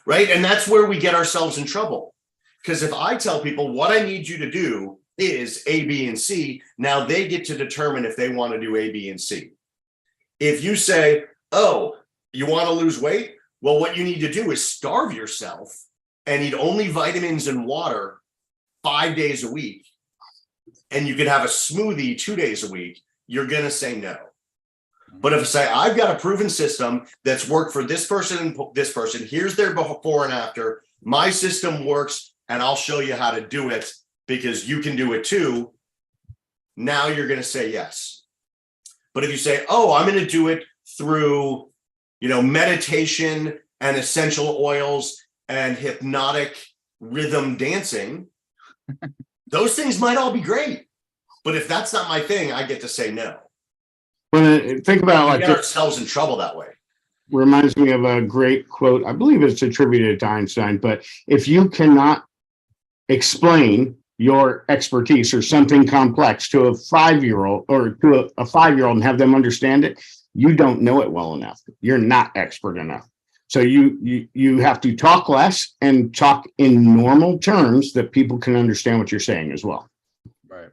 Right. And that's where we get ourselves in trouble. Because if I tell people what I need you to do is A, B, and C, now they get to determine if they want to do A, B, and C. If you say, oh, you want to lose weight? Well, what you need to do is starve yourself and eat only vitamins and water 5 days a week, and you can have a smoothie 2 days a week, you're going to say no. But if I say, I've got a proven system that's worked for this person and this person, here's their before and after, my system works, and I'll show you how to do it because you can do it too, now you're going to say yes. But if you say, oh, I'm going to do it through, meditation and essential oils and hypnotic rhythm dancing, those things might all be great. But if that's not my thing, I get to say no. When think about We like get ourselves in trouble that way. Reminds me of a great quote. I believe it's attributed to Einstein, but if you cannot explain your expertise or something complex to a 5-year-old or to a 5-year-old and have them understand it, you don't know it well enough. You're not expert enough. So you have to talk less and talk in normal terms that people can understand what you're saying as well. Right.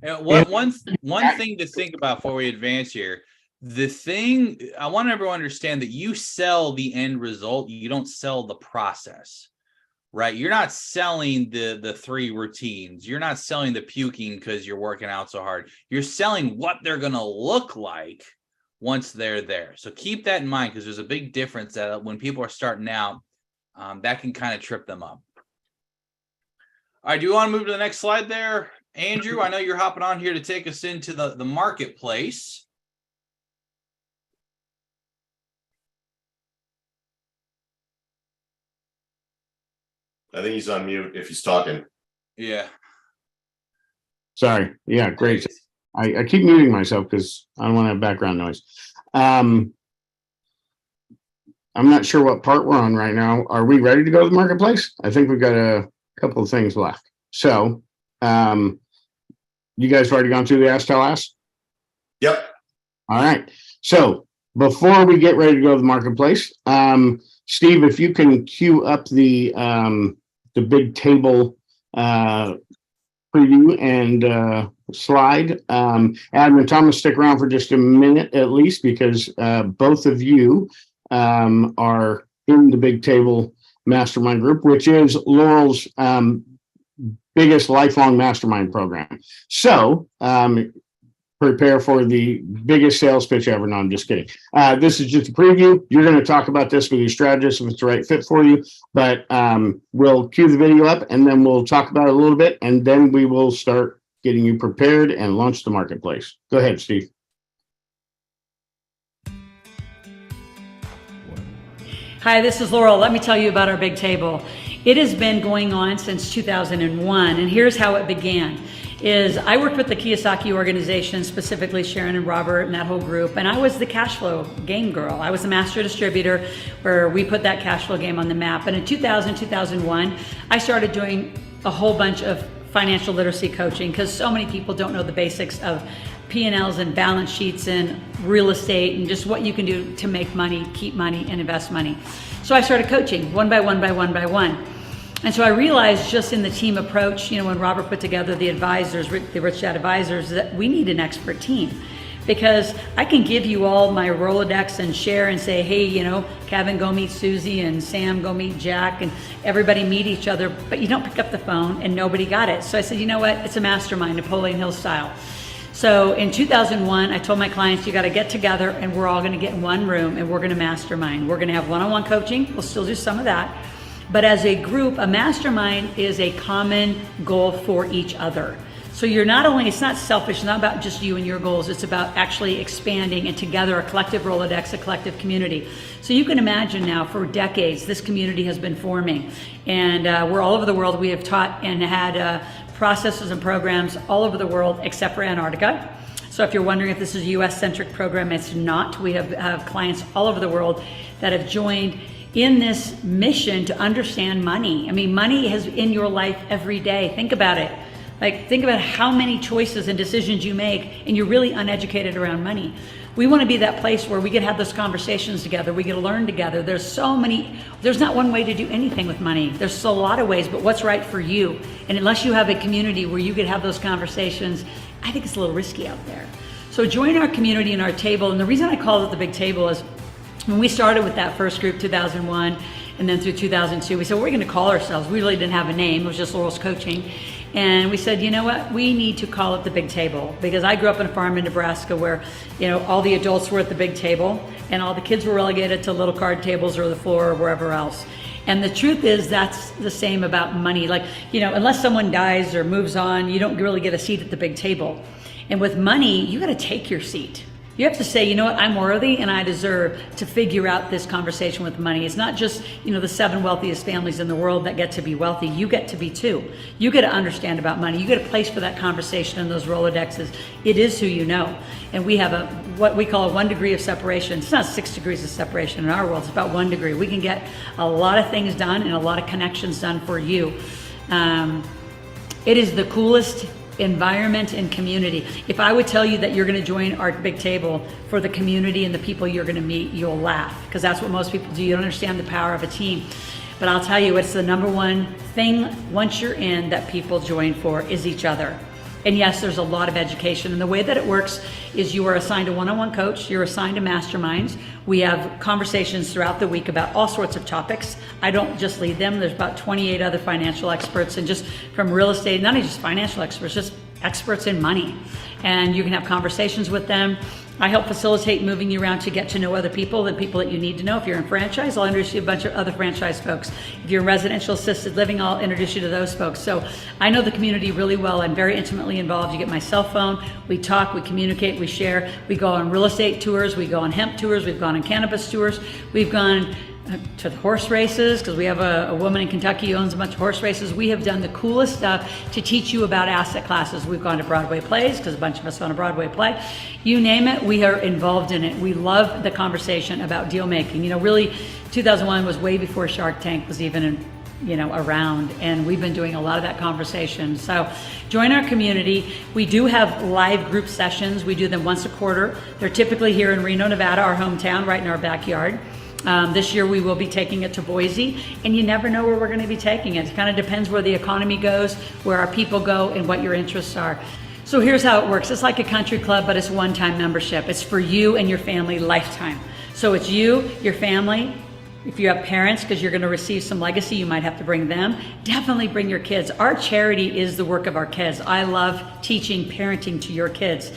And one thing to think about before we advance here, I want everyone to understand that you sell the end result. You don't sell the process, right? You're not selling the 3 routines. You're not selling the puking because you're working out so hard. You're selling what they're going to look like once they're there. So keep that in mind, because there's a big difference that when people are starting out, that can kind of trip them up. All right, do you want to move to the next slide there, Andrew? I know you're hopping on here to take us into the marketplace. I think he's on mute if he's talking. Yeah. Sorry. Yeah, great. I keep muting myself because I don't want to have background noise. I'm not sure what part we're on right now. Are we ready to go to the marketplace? I think we've got a couple of things left. So, you guys have already gone through the Ask Tell Ask? Yep. All right. So before we get ready to go to the marketplace, Steve, if you can cue up the big table preview and slide. Adam and Thomas, stick around for just a minute at least, because both of you are in the big table mastermind group, which is Loral's biggest lifelong mastermind program. So prepare for the biggest sales pitch ever. No, I'm just kidding. This is just a preview. You're going to talk about this with your strategist if it's the right fit for you, but we'll cue the video up and then we'll talk about it a little bit, and then we will start getting you prepared and launch the marketplace. Go ahead, Steve. Hi, this is Loral. Let me tell you about our big table. It has been going on since 2001, and here's how it began. I worked with the Kiyosaki organization, specifically Sharon and Robert and that whole group, and I was the cash flow game girl. I was the master distributor where we put that cash flow game on the map. And in 2001, I started doing a whole bunch of financial literacy coaching, because so many people don't know the basics of P&Ls and balance sheets and real estate and just what you can do to make money, keep money, and invest money. So I started coaching one by one by one by one. And so I realized just in the team approach, when Robert put together the advisors, the Rich Dad advisors, that we need an expert team. Because I can give you all my Rolodex and share and say, hey, Kevin, go meet Susie, and Sam, go meet Jack, and everybody meet each other, but you don't pick up the phone and nobody got it. So I said, you know what? It's a mastermind, Napoleon Hill style. So in 2001, I told my clients, you got to get together and we're all going to get in one room and we're going to mastermind. We're going to have one-on-one coaching. We'll still do some of that. But as a group, a mastermind is a common goal for each other. So it's not selfish, it's not about just you and your goals, it's about actually expanding and together a collective Rolodex, a collective community. So you can imagine now, for decades, this community has been forming. And we're all over the world. We have taught and had processes and programs all over the world except for Antarctica. So if you're wondering if this is a US-centric program, it's not. We have clients all over the world that have joined in this mission to understand money. I mean, money is in your life every day. Think about it. Think about how many choices and decisions you make, and you're really uneducated around money. We want to be that place where we can have those conversations together. We get to learn together. There's not one way to do anything with money. There's a lot of ways, but what's right for you? And unless you have a community where you could have those conversations, I think it's a little risky out there. So join our community and our table. And the reason I call it the big table is when we started with that first group, 2001, and then through 2002, we said, what are we going to call ourselves? We really didn't have a name. It was just Loral's Coaching. And we said, you know what, we need to call it the big table, because I grew up in a farm in Nebraska where, all the adults were at the big table and all the kids were relegated to little card tables or the floor or wherever else. And the truth is that's the same about money. Unless someone dies or moves on, you don't really get a seat at the big table. And with money, you got to take your seat. You have to say, you know what, I'm worthy and I deserve to figure out this conversation with money. It's not just, the 7 wealthiest families in the world that get to be wealthy. You get to be too. You get to understand about money. You get a place for that conversation in those Rolodexes. It is who you know. And we have what we call a 1 degree of separation. It's not 6 degrees of separation in our world. It's about 1 degree. We can get a lot of things done and a lot of connections done for you. It is the coolest environment and community. If I would tell you that you're going to join our big table for the community and the people you're going to meet, you'll laugh, because that's what most people do. You don't understand the power of a team. But I'll tell you, it's the number one thing once you're in that people join for is each other. And yes, there's a lot of education. And the way that it works is you are assigned a one-on-one coach, you're assigned to masterminds. We have conversations throughout the week about all sorts of topics. I don't just lead them. There's about 28 other financial experts, and just from real estate, not only just financial experts, just experts in money. And you can have conversations with them. I help facilitate moving you around to get to know other people, the people that you need to know. If you're in franchise, I'll introduce you to a bunch of other franchise folks. If you're in residential assisted living, I'll introduce you to those folks. So I know the community really well. I'm very intimately involved. You get my cell phone, we talk, we communicate, we share. We go on real estate tours, we go on hemp tours, we've gone on cannabis tours, we've gone to the horse races, because we have a woman in Kentucky who owns a bunch of horse races. We have done the coolest stuff to teach you about asset classes. We've gone to Broadway plays, because a bunch of us own a Broadway play. You name it, we are involved in it. We love the conversation about deal making. You know, really, 2001 was way before Shark Tank was even around, and we've been doing a lot of that conversation. So join our community. We do have live group sessions. We do them once a quarter. They're typically here in Reno, Nevada, our hometown, right in our backyard. This year we will be taking it to Boise, and you never know where we're going to be taking it. It kind of depends where the economy goes, where our people go, and what your interests are. So here's how it works. It's like a country club, but it's one-time membership. It's for you and your family lifetime. So it's you, your family. If you have parents, because you're going to receive some legacy, you might have to bring them. Definitely bring your kids. Our charity is the work of our kids. I love teaching parenting to your kids.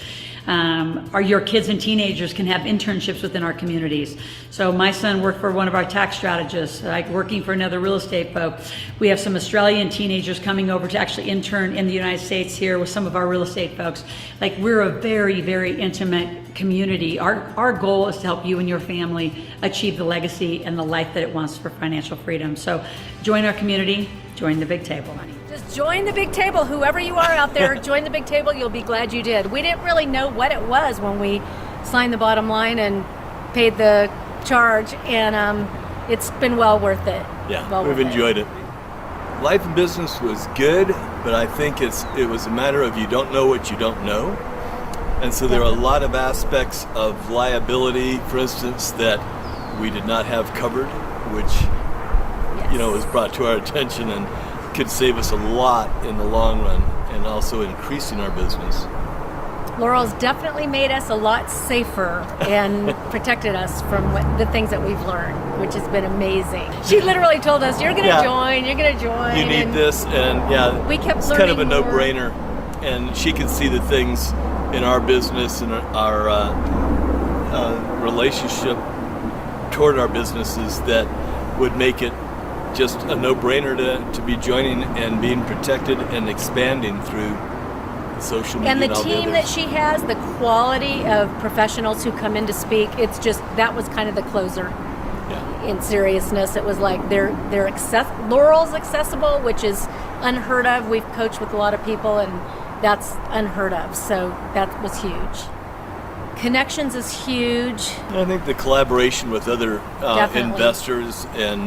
Your kids and teenagers can have internships within our communities. So my son worked for one of our tax strategists, like working for another real estate folk. We have some Australian teenagers coming over to actually intern in the United States here with some of our real estate folks. Like, we're a very, very intimate community. Our goal is to help you and your family achieve the legacy and the life that it wants for financial freedom. So join our community, join the big table, honey. Just join the big table. Whoever you are out there, join the big table. You'll be glad you did. We didn't really know what it was when we signed the bottom line and paid the charge, and it's been well worth it. Yeah, we've enjoyed it. Life and business was good, but I think it was a matter of you don't know what you don't know. And so there are a lot of aspects of liability, for instance, that we did not have covered, which was brought to our attention and could save us a lot in the long run, and also increasing our business. Loral's definitely made us a lot safer and protected us from the things that we've learned, which has been amazing. She literally told us, you're going to join, you're going to join. You need this, and we kept it's learning kind of a more. no-brainer. And she could see the things in our business and our relationship toward our businesses that would make it just a no-brainer to be joining and being protected and expanding through social media. And the team that she has, the quality of professionals who come in to speak, it's just, that was kind of the closer. Yeah. In seriousness, it was like Loral's accessible, which is unheard of. We've coached with a lot of people, and that's unheard of. So that was huge. Connections is huge. I think the collaboration with other investors and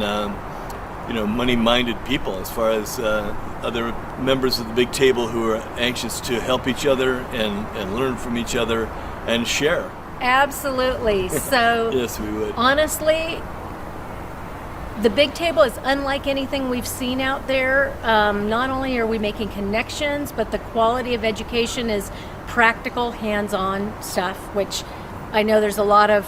money-minded people, as far as other members of the big table who are anxious to help each other and learn from each other and share. Absolutely. So yes, we would. Honestly, the big table is unlike anything we've seen out there. Not only are we making connections, but the quality of education is practical, hands-on stuff, which I know there's a lot of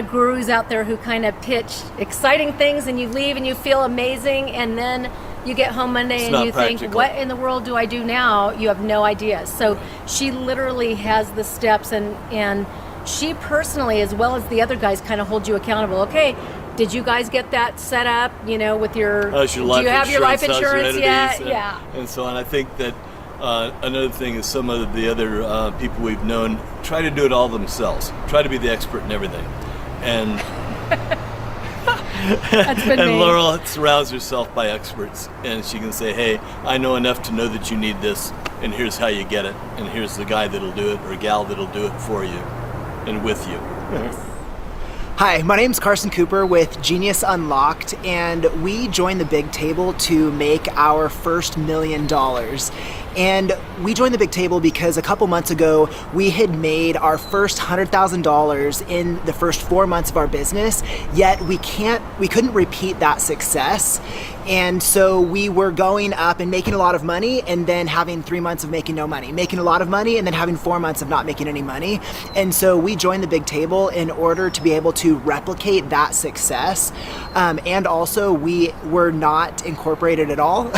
gurus out there who kind of pitch exciting things, and you leave and you feel amazing, and then you get home Monday and you think, what in the world do I do now? You have no idea. So she literally has the steps, and she personally, as well as the other guys, kind of hold you accountable. Okay, did you guys get that set up, with your do you have your life insurance yet? Yeah. And so on. I think that another thing is some of the other people we've known try to do it all themselves, try to be the expert in everything. And That's been and me. Loral surrounds herself by experts, and she can say, hey, I know enough to know that you need this, and here's how you get it, and here's the guy that'll do it or gal that'll do it for you and with you. Hi, my name's Carson Cooper with Genius Unlocked, and we joined the big table to make our first $1 million. And we joined the big table because a couple months ago, we had made our first $100,000 in the first 4 months of our business, yet we couldn't repeat that success. And so we were going up and making a lot of money and then having 3 months of making no money, making a lot of money and then having 4 months of not making any money. And so we joined the big table in order to be able to replicate that success. And also we were not incorporated at all.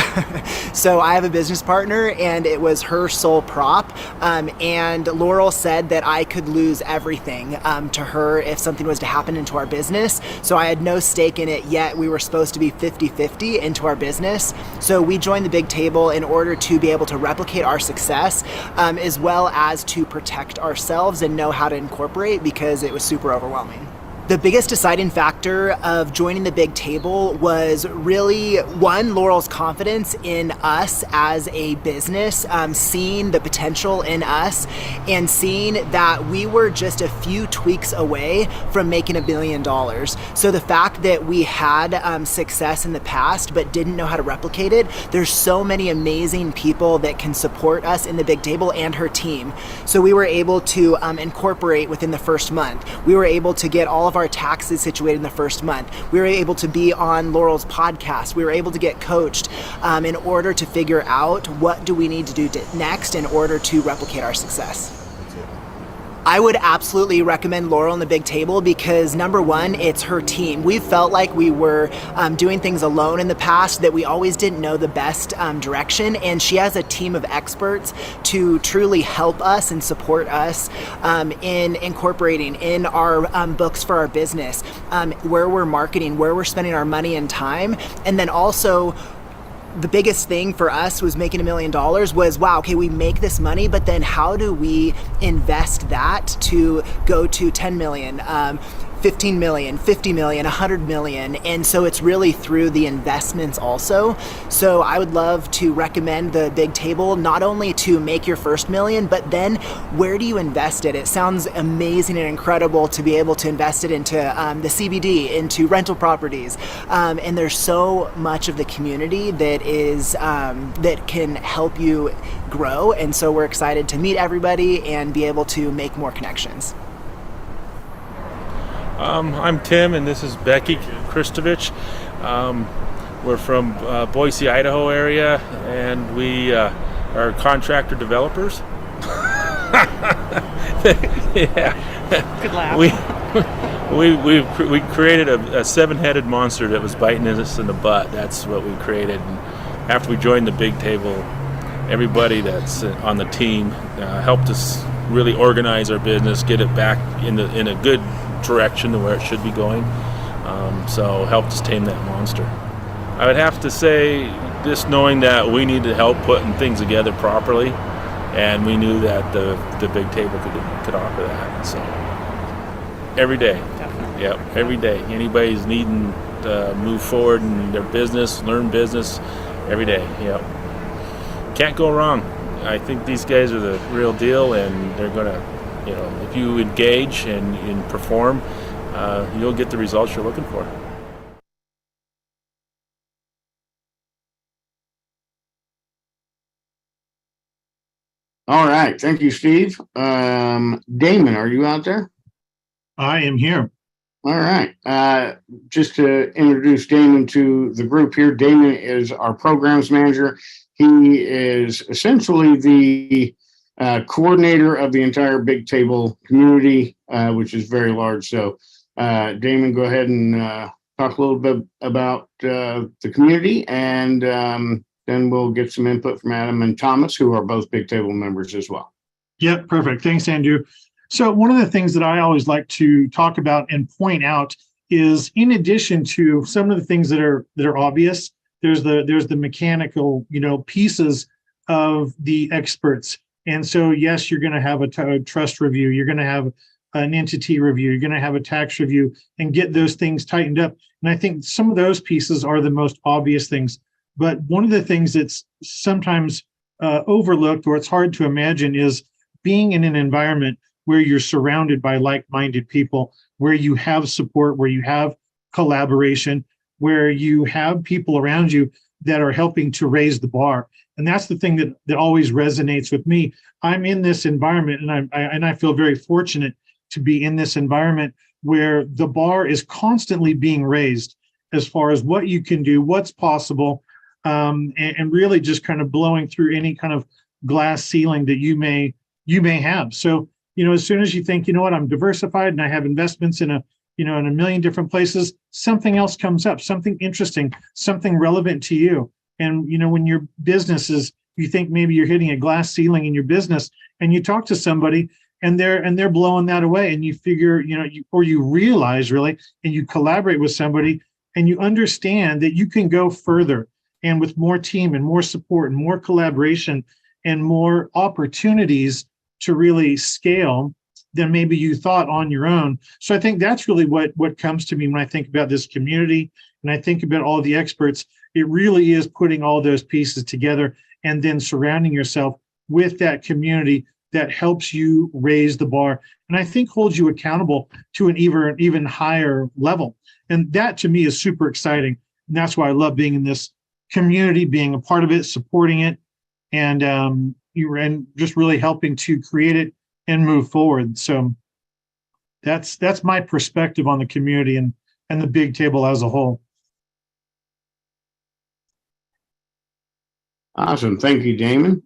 So I have a business partner and it was her sole prop. And Loral said that I could lose everything to her if something was to happen into our business. So I had no stake in it, yet we were supposed to be 50-50 into our business. So we joined the big table in order to be able to replicate our success, as well as to protect ourselves and know how to incorporate, because it was super overwhelming. The biggest deciding factor of joining the big table was really, one, Loral's confidence in us as a business, seeing the potential in us and seeing that we were just a few tweaks away from making $1 billion. So the fact that we had success in the past but didn't know how to replicate it, there's so many amazing people that can support us in the big table and her team. So we were able to incorporate within the first month. We were able to get all of our taxes situated in the first month. We were able to be on Loral's podcast. We were able to get coached in order to figure out what do we need to do next in order to replicate our success. I would absolutely recommend Loral and the big table because, number one, it's her team. We felt like we were doing things alone in the past, that we always didn't know the best direction, and she has a team of experts to truly help us and support us in incorporating in our books for our business, where we're marketing, where we're spending our money and time, and then also the biggest thing for us was making $1 million was, wow, okay, we make this money, but then how do we invest that to go to 10 million, 15 million, 50 million, 100 million. And so it's really through the investments also. So I would love to recommend the big table, not only to make your first million, but then where do you invest it? It sounds amazing and incredible to be able to invest it into the CBD, into rental properties. And there's so much of the community that is that can help you grow. And so we're excited to meet everybody and be able to make more connections. I'm Tim, and this is Becky Kristovich. We're from Boise, Idaho area, and we are contractor developers. Yeah. Good laugh. We created a seven-headed monster that was biting us in the butt. That's what we created. And after we joined the big table, everybody that's on the team helped us really organize our business, get it back in a good direction to where it should be going. So helped us tame that monster. I would have to say, just knowing that we needed help putting things together properly, and we knew that the big table could offer that. So every day, yep, every day. Anybody's needing to move forward in their business, learn business, every day. Yep, can't go wrong. I think these guys are the real deal, and they're gonna, if you engage and perform, you'll get the results you're looking for. All right. Thank you, Steve. Damon, are you out there? I am here. All right. Just to introduce Damon to the group here, Damon is our programs manager. He is essentially the coordinator of the entire Big Table community, which is very large. So, Damon, go ahead and talk a little bit about the community, and then we'll get some input from Adam and Thomas, who are both Big Table members as well. Yep, perfect. Thanks, Andrew. So one of the things that I always like to talk about and point out is, in addition to some of the things that are obvious, there's the mechanical, pieces of the experts. And so, yes, you're going to have a trust review. You're going to have an entity review. You're going to have a tax review, and get those things tightened up. And I think some of those pieces are the most obvious things. But one of the things that's sometimes overlooked, or it's hard to imagine, is being in an environment where you're surrounded by like-minded people, where you have support, where you have collaboration, where you have people around you that are helping to raise the bar. And that's the thing that always resonates with me. I'm in this environment, and I feel very fortunate to be in this environment where the bar is constantly being raised as far as what you can do, what's possible, and really just kind of blowing through any kind of glass ceiling that you may have. So, as soon as you think, I'm diversified and I have investments in a million different places, something else comes up, something interesting, something relevant to you. And, when your business is, you think maybe you're hitting a glass ceiling in your business, and you talk to somebody and they're blowing that away, and you figure, you realize really, and you collaborate with somebody and you understand that you can go further, and with more team and more support and more collaboration and more opportunities to really scale than maybe you thought on your own. So I think that's really what comes to me when I think about this community and I think about all the experts. It really is putting all those pieces together and then surrounding yourself with that community that helps you raise the bar, and I think holds you accountable to an even higher level. And that to me is super exciting. And that's why I love being in this community, being a part of it, supporting it, and just really helping to create it and move forward. So that's my perspective on the community and the big table as a whole. Awesome. Thank you, Damon.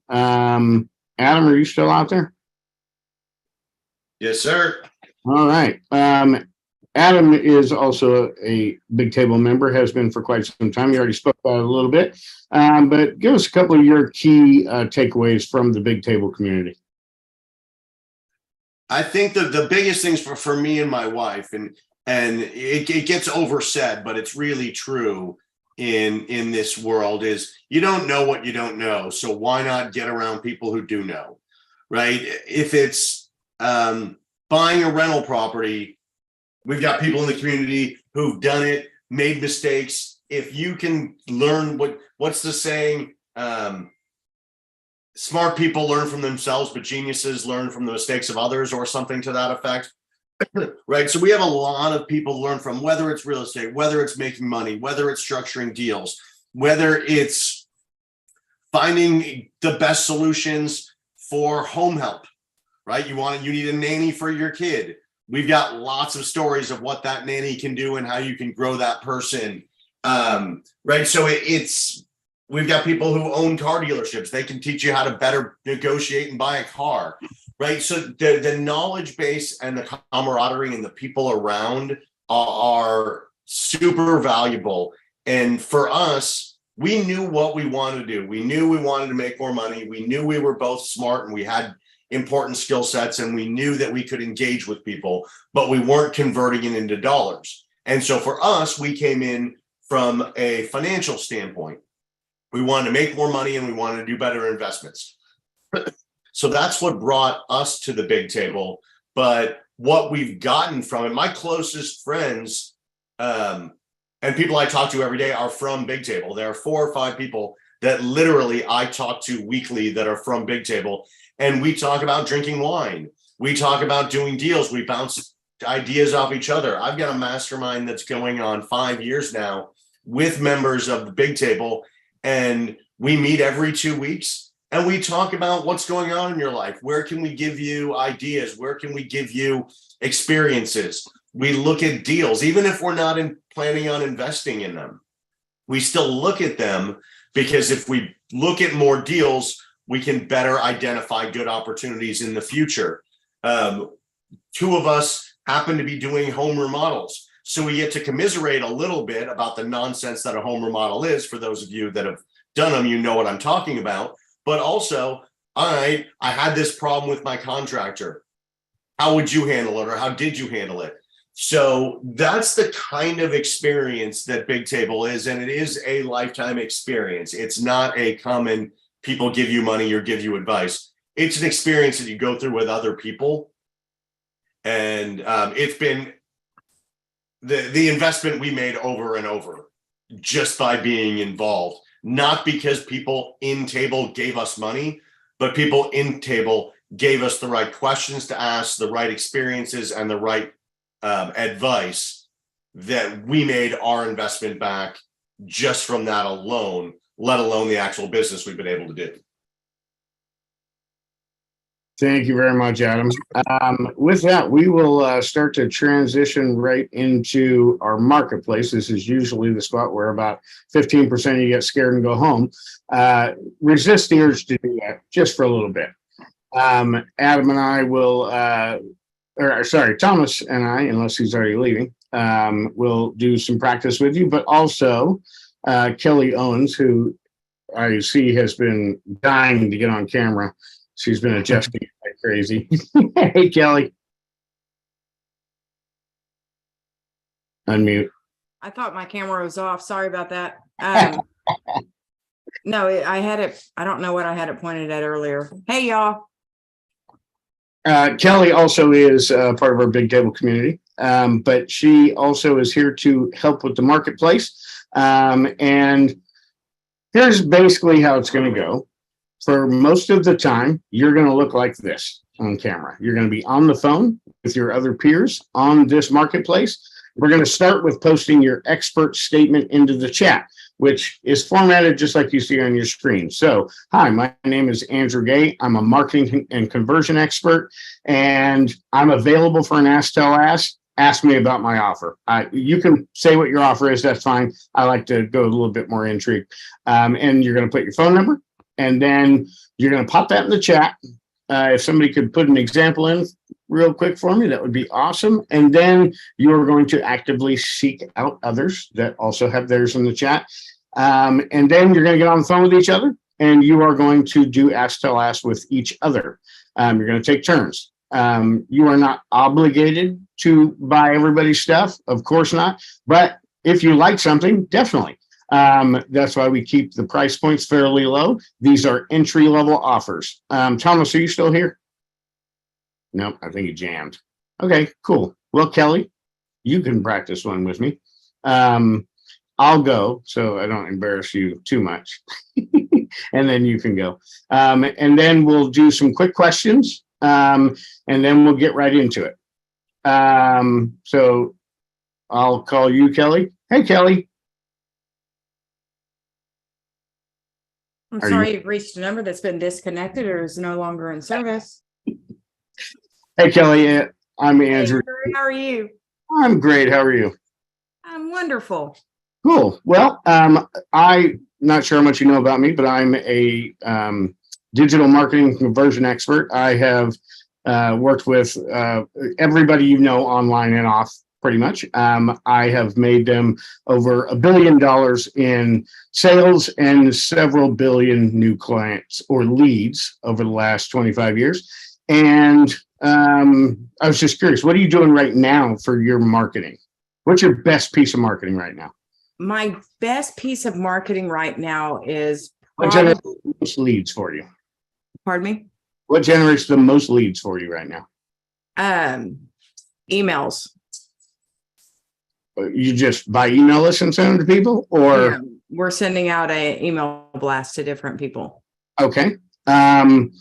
Adam, are you still out there? Yes, sir. All right. Adam is also a Big Table member, has been for quite some time. You already spoke about it a little bit, but give us a couple of your key takeaways from the Big Table community. I think that the biggest things for me and my wife, and it gets oversaid, but it's really true in this world, is you don't know what you don't know. So why not get around people who do know, right? If it's buying a rental property, we've got people in the community who've done it, made mistakes. If you can learn what's the saying? Smart people learn from themselves, but geniuses learn from the mistakes of others, or something to that effect. Right. So we have a lot of people to learn from, whether it's real estate, whether it's making money, whether it's structuring deals, whether it's finding the best solutions for home help, right? You need a nanny for your kid. We've got lots of stories of what that nanny can do and how you can grow that person. Right. So we've got people who own car dealerships. They can teach you how to better negotiate and buy a car. Right. So the knowledge base and the camaraderie and the people around are super valuable. And for us, we knew what we wanted to do. We knew we wanted to make more money. We knew we were both smart and we had important skill sets, and we knew that we could engage with people, but we weren't converting it into dollars. And so for us, we came in from a financial standpoint. We wanted to make more money and we wanted to do better investments. So that's what brought us to the Big Table. But what we've gotten from it, my closest friends and people I talk to every day are from Big Table. There are 4 or 5 people that literally I talk to weekly that are from Big Table. And we talk about drinking wine. We talk about doing deals. We bounce ideas off each other. I've got a mastermind that's going on 5 years now with members of the Big Table. And we meet every 2 weeks. And we talk about what's going on in your life. Where can we give you ideas? Where can we give you experiences? We look at deals, even if we're not planning on investing in them. We still look at them, because if we look at more deals, we can better identify good opportunities in the future. 2 of us happen to be doing home remodels. So we get to commiserate a little bit about the nonsense that a home remodel is. For those of you that have done them, you know what I'm talking about. But also, I had this problem with my contractor. How would you handle it, or how did you handle it? So that's the kind of experience that Big Table is, and it is a lifetime experience. It's not a common people give you money or give you advice. It's an experience that you go through with other people, and it's been the investment we made over and over just by being involved. Not because people in Table gave us money, but people in Table gave us the right questions to ask, the right experiences, and the right advice, that we made our investment back just from that alone, let alone the actual business we've been able to do. Thank you very much, Adam. With that, we will start to transition right into our marketplace. This is usually the spot where about 15% of you get scared and go home. Resist the urge to do that just for a little bit. Adam and I will, Thomas and I, unless he's already leaving, will do some practice with you, but also Kelly Owens, who I see has been dying to get on camera. She's been adjusting like crazy. Hey, Kelly. Unmute. I thought my camera was off. Sorry about that. No, I had it. I don't know what I had it pointed at earlier. Hey, y'all. Kelly also is part of our Big Table community, but she also is here to help with the marketplace. And here's basically how it's going to go. For most of the time, you're going to look like this on camera. You're going to be on the phone with your other peers on this marketplace. We're going to start with posting your expert statement into the chat, which is formatted just like you see on your screen. So, hi, my name is Andrew Gay. I'm a marketing and conversion expert, and I'm available for an Ask Tell Ask. Ask me about my offer. You can say what your offer is. That's fine. I like to go a little bit more intrigue. And you're going to put your phone number, and then you're going to pop that in the chat. If somebody could put an example in real quick for me, that would be awesome. And then you're going to actively seek out others that also have theirs in the chat. And then you're going to get on the phone with each other, and you are going to do Ask Tell Ask with each other. You're going to take turns. You are not obligated to buy everybody's stuff. Of course not. But if you like something, definitely. That's why we keep the price points fairly low. These are entry-level offers. Thomas, are you still here? No, I think he jammed. Okay, cool. Well, Kelly, you can practice one with me. I'll go so I don't embarrass you too much. And then you can go. And then we'll do some quick questions. And then we'll get right into it. So I'll call you, Kelly. Hey, Kelly. I'm sorry you've reached a number that's been disconnected or is no longer in service. Hey, Kelly. I'm Andrew. Hey, how are you? I'm great. How are you? I'm wonderful. Cool. Well, I'm not sure how much you know about me, but I'm a digital marketing conversion expert. I have worked with everybody you know online and off, pretty much. I have made them over $1 billion in sales and several billion new clients or leads over the last 25 years. And I was just curious, what are you doing right now for your marketing? What's your best piece of marketing right now? My best piece of marketing right now is what generates the most leads for you? Pardon me? What generates the most leads for you right now? Emails. You just by email list and send them to people, or yeah, we're sending out an email blast to different people. Okay. And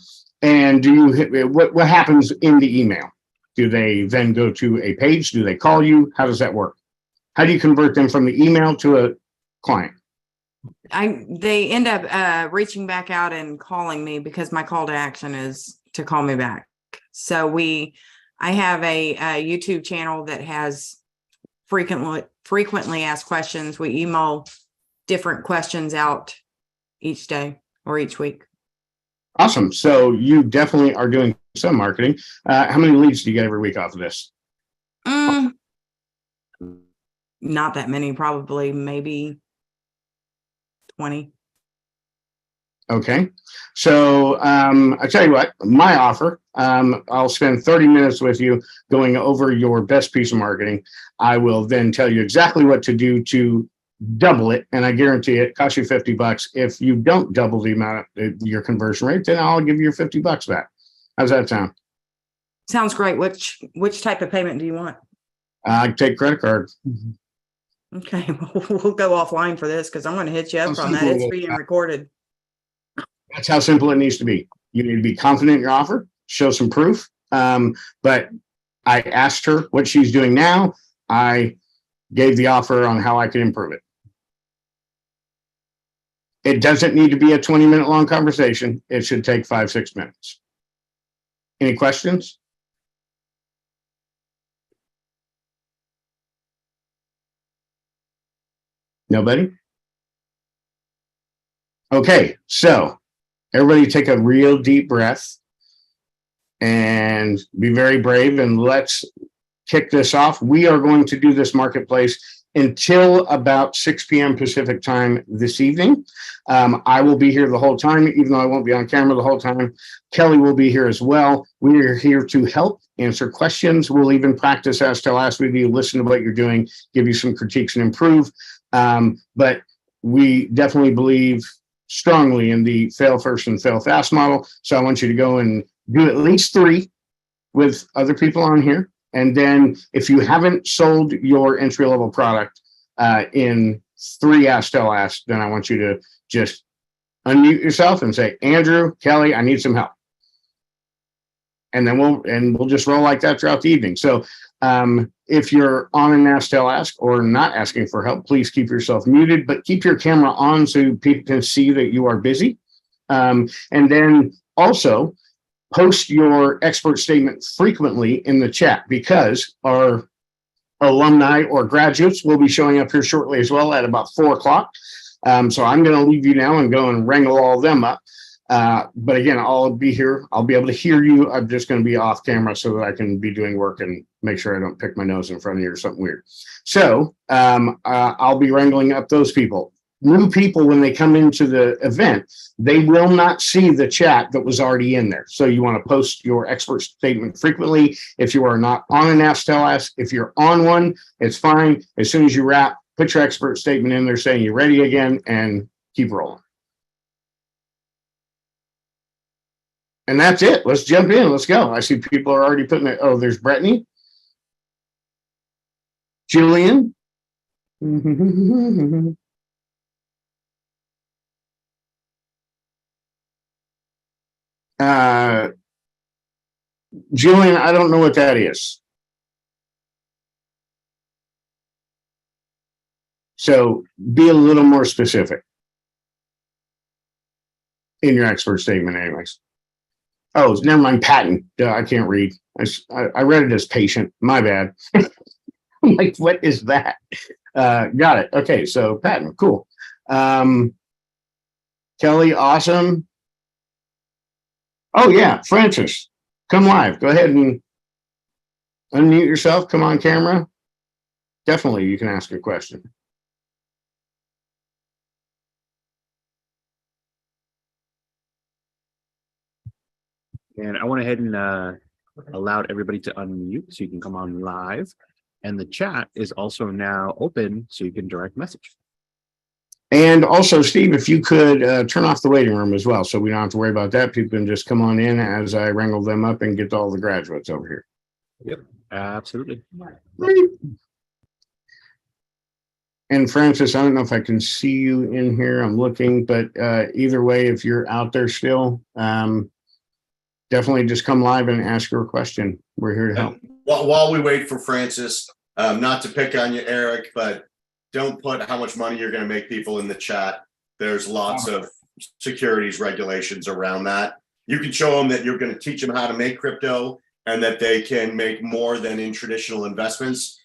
do you what happens in the email? Do they then go to a page? Do they call you? How does that work? How do you convert them from the email to a client? They end up reaching back out and calling me because my call to action is to call me back. So I have a YouTube channel that has frequently asked questions. We email different questions out each day or each week. Awesome. So you definitely are doing some marketing. How many leads do you get every week off of this? Not that many, probably maybe 20. Okay. So I tell you what, my offer, I'll spend 30 minutes with you going over your best piece of marketing. I will then tell you exactly what to do to double it. And I guarantee it costs you $50. If you don't double the amount of your conversion rate, then I'll give you your $50 back. How's that sound? Sounds great. Which type of payment do you want? I take credit card. Okay, we'll go offline for this because I'm going to hit you up on that. It's being recorded. That's how simple it needs to be. You need to be confident in your offer, show some proof. But I asked her what she's doing now. I gave the offer on how I could improve it. It doesn't need to be a 20-minute long conversation. It should take 5-6 minutes. Any questions? Nobody? Okay, so everybody take a real deep breath and be very brave, and let's kick this off. We are going to do this marketplace until about 6 p.m. Pacific time this evening. I will be here the whole time, even though I won't be on camera the whole time. Kelly will be here as well. We are here to help answer questions. We'll even practice ask, tell, ask with you, listen to what you're doing, give you some critiques and improve. But we definitely believe strongly in the fail first and fail fast model. So I want you to go and do at least 3 with other people on here. And then if you haven't sold your entry level product in 3 ask, tell, ask, then I want you to just unmute yourself and say, Andrew, Kelly, I need some help. And then we'll just roll like that throughout the evening. So if you're on an ask, tell, ask, or not asking for help, please keep yourself muted, but keep your camera on so people can see that you are busy. And then also post your expert statement frequently in the chat, because our alumni or graduates will be showing up here shortly as well at about 4 o'clock. So I'm going to leave you now and go and wrangle all of them up. But again, I'll be here. I'll be able to hear you. I'm just going to be off camera so that I can be doing work and make sure I don't pick my nose in front of you or something weird. So I'll be wrangling up those people. New people, when they come into the event, they will not see the chat that was already in there. So you want to post your expert statement frequently. If you are not on an ask, tell, ask, if you're on one, it's fine. As soon as you wrap, put your expert statement in there saying you're ready again and keep rolling. And that's it. Let's jump in. Let's go. I see people are already putting it. Oh, there's Brittany. Julian. Julian, I don't know what that is. So be a little more specific in your expert statement anyways. Oh, never mind, patent. I can't read. I read it as patient. My bad. I'm like, what is that? Got it. Okay, so patent. Cool. Kelly, awesome. Oh, yeah, Francis, come live. Go ahead and unmute yourself. Come on camera. Definitely, you can ask a question. And I went ahead and allowed everybody to unmute so you can come on live. And the chat is also now open so you can direct message. And also, Steve, if you could turn off the waiting room as well, so we don't have to worry about that. People can just come on in as I wrangle them up and get all the graduates over here. Yep, absolutely. Great. And Francis, I don't know if I can see you in here. I'm looking, but either way, if you're out there still, definitely just come live and ask your question. We're here to help. While we wait for Francis, not to pick on you, Eric, but don't put how much money you're going to make people in the chat. There's lots of securities regulations around that. You can show them that you're going to teach them how to make crypto and that they can make more than in traditional investments.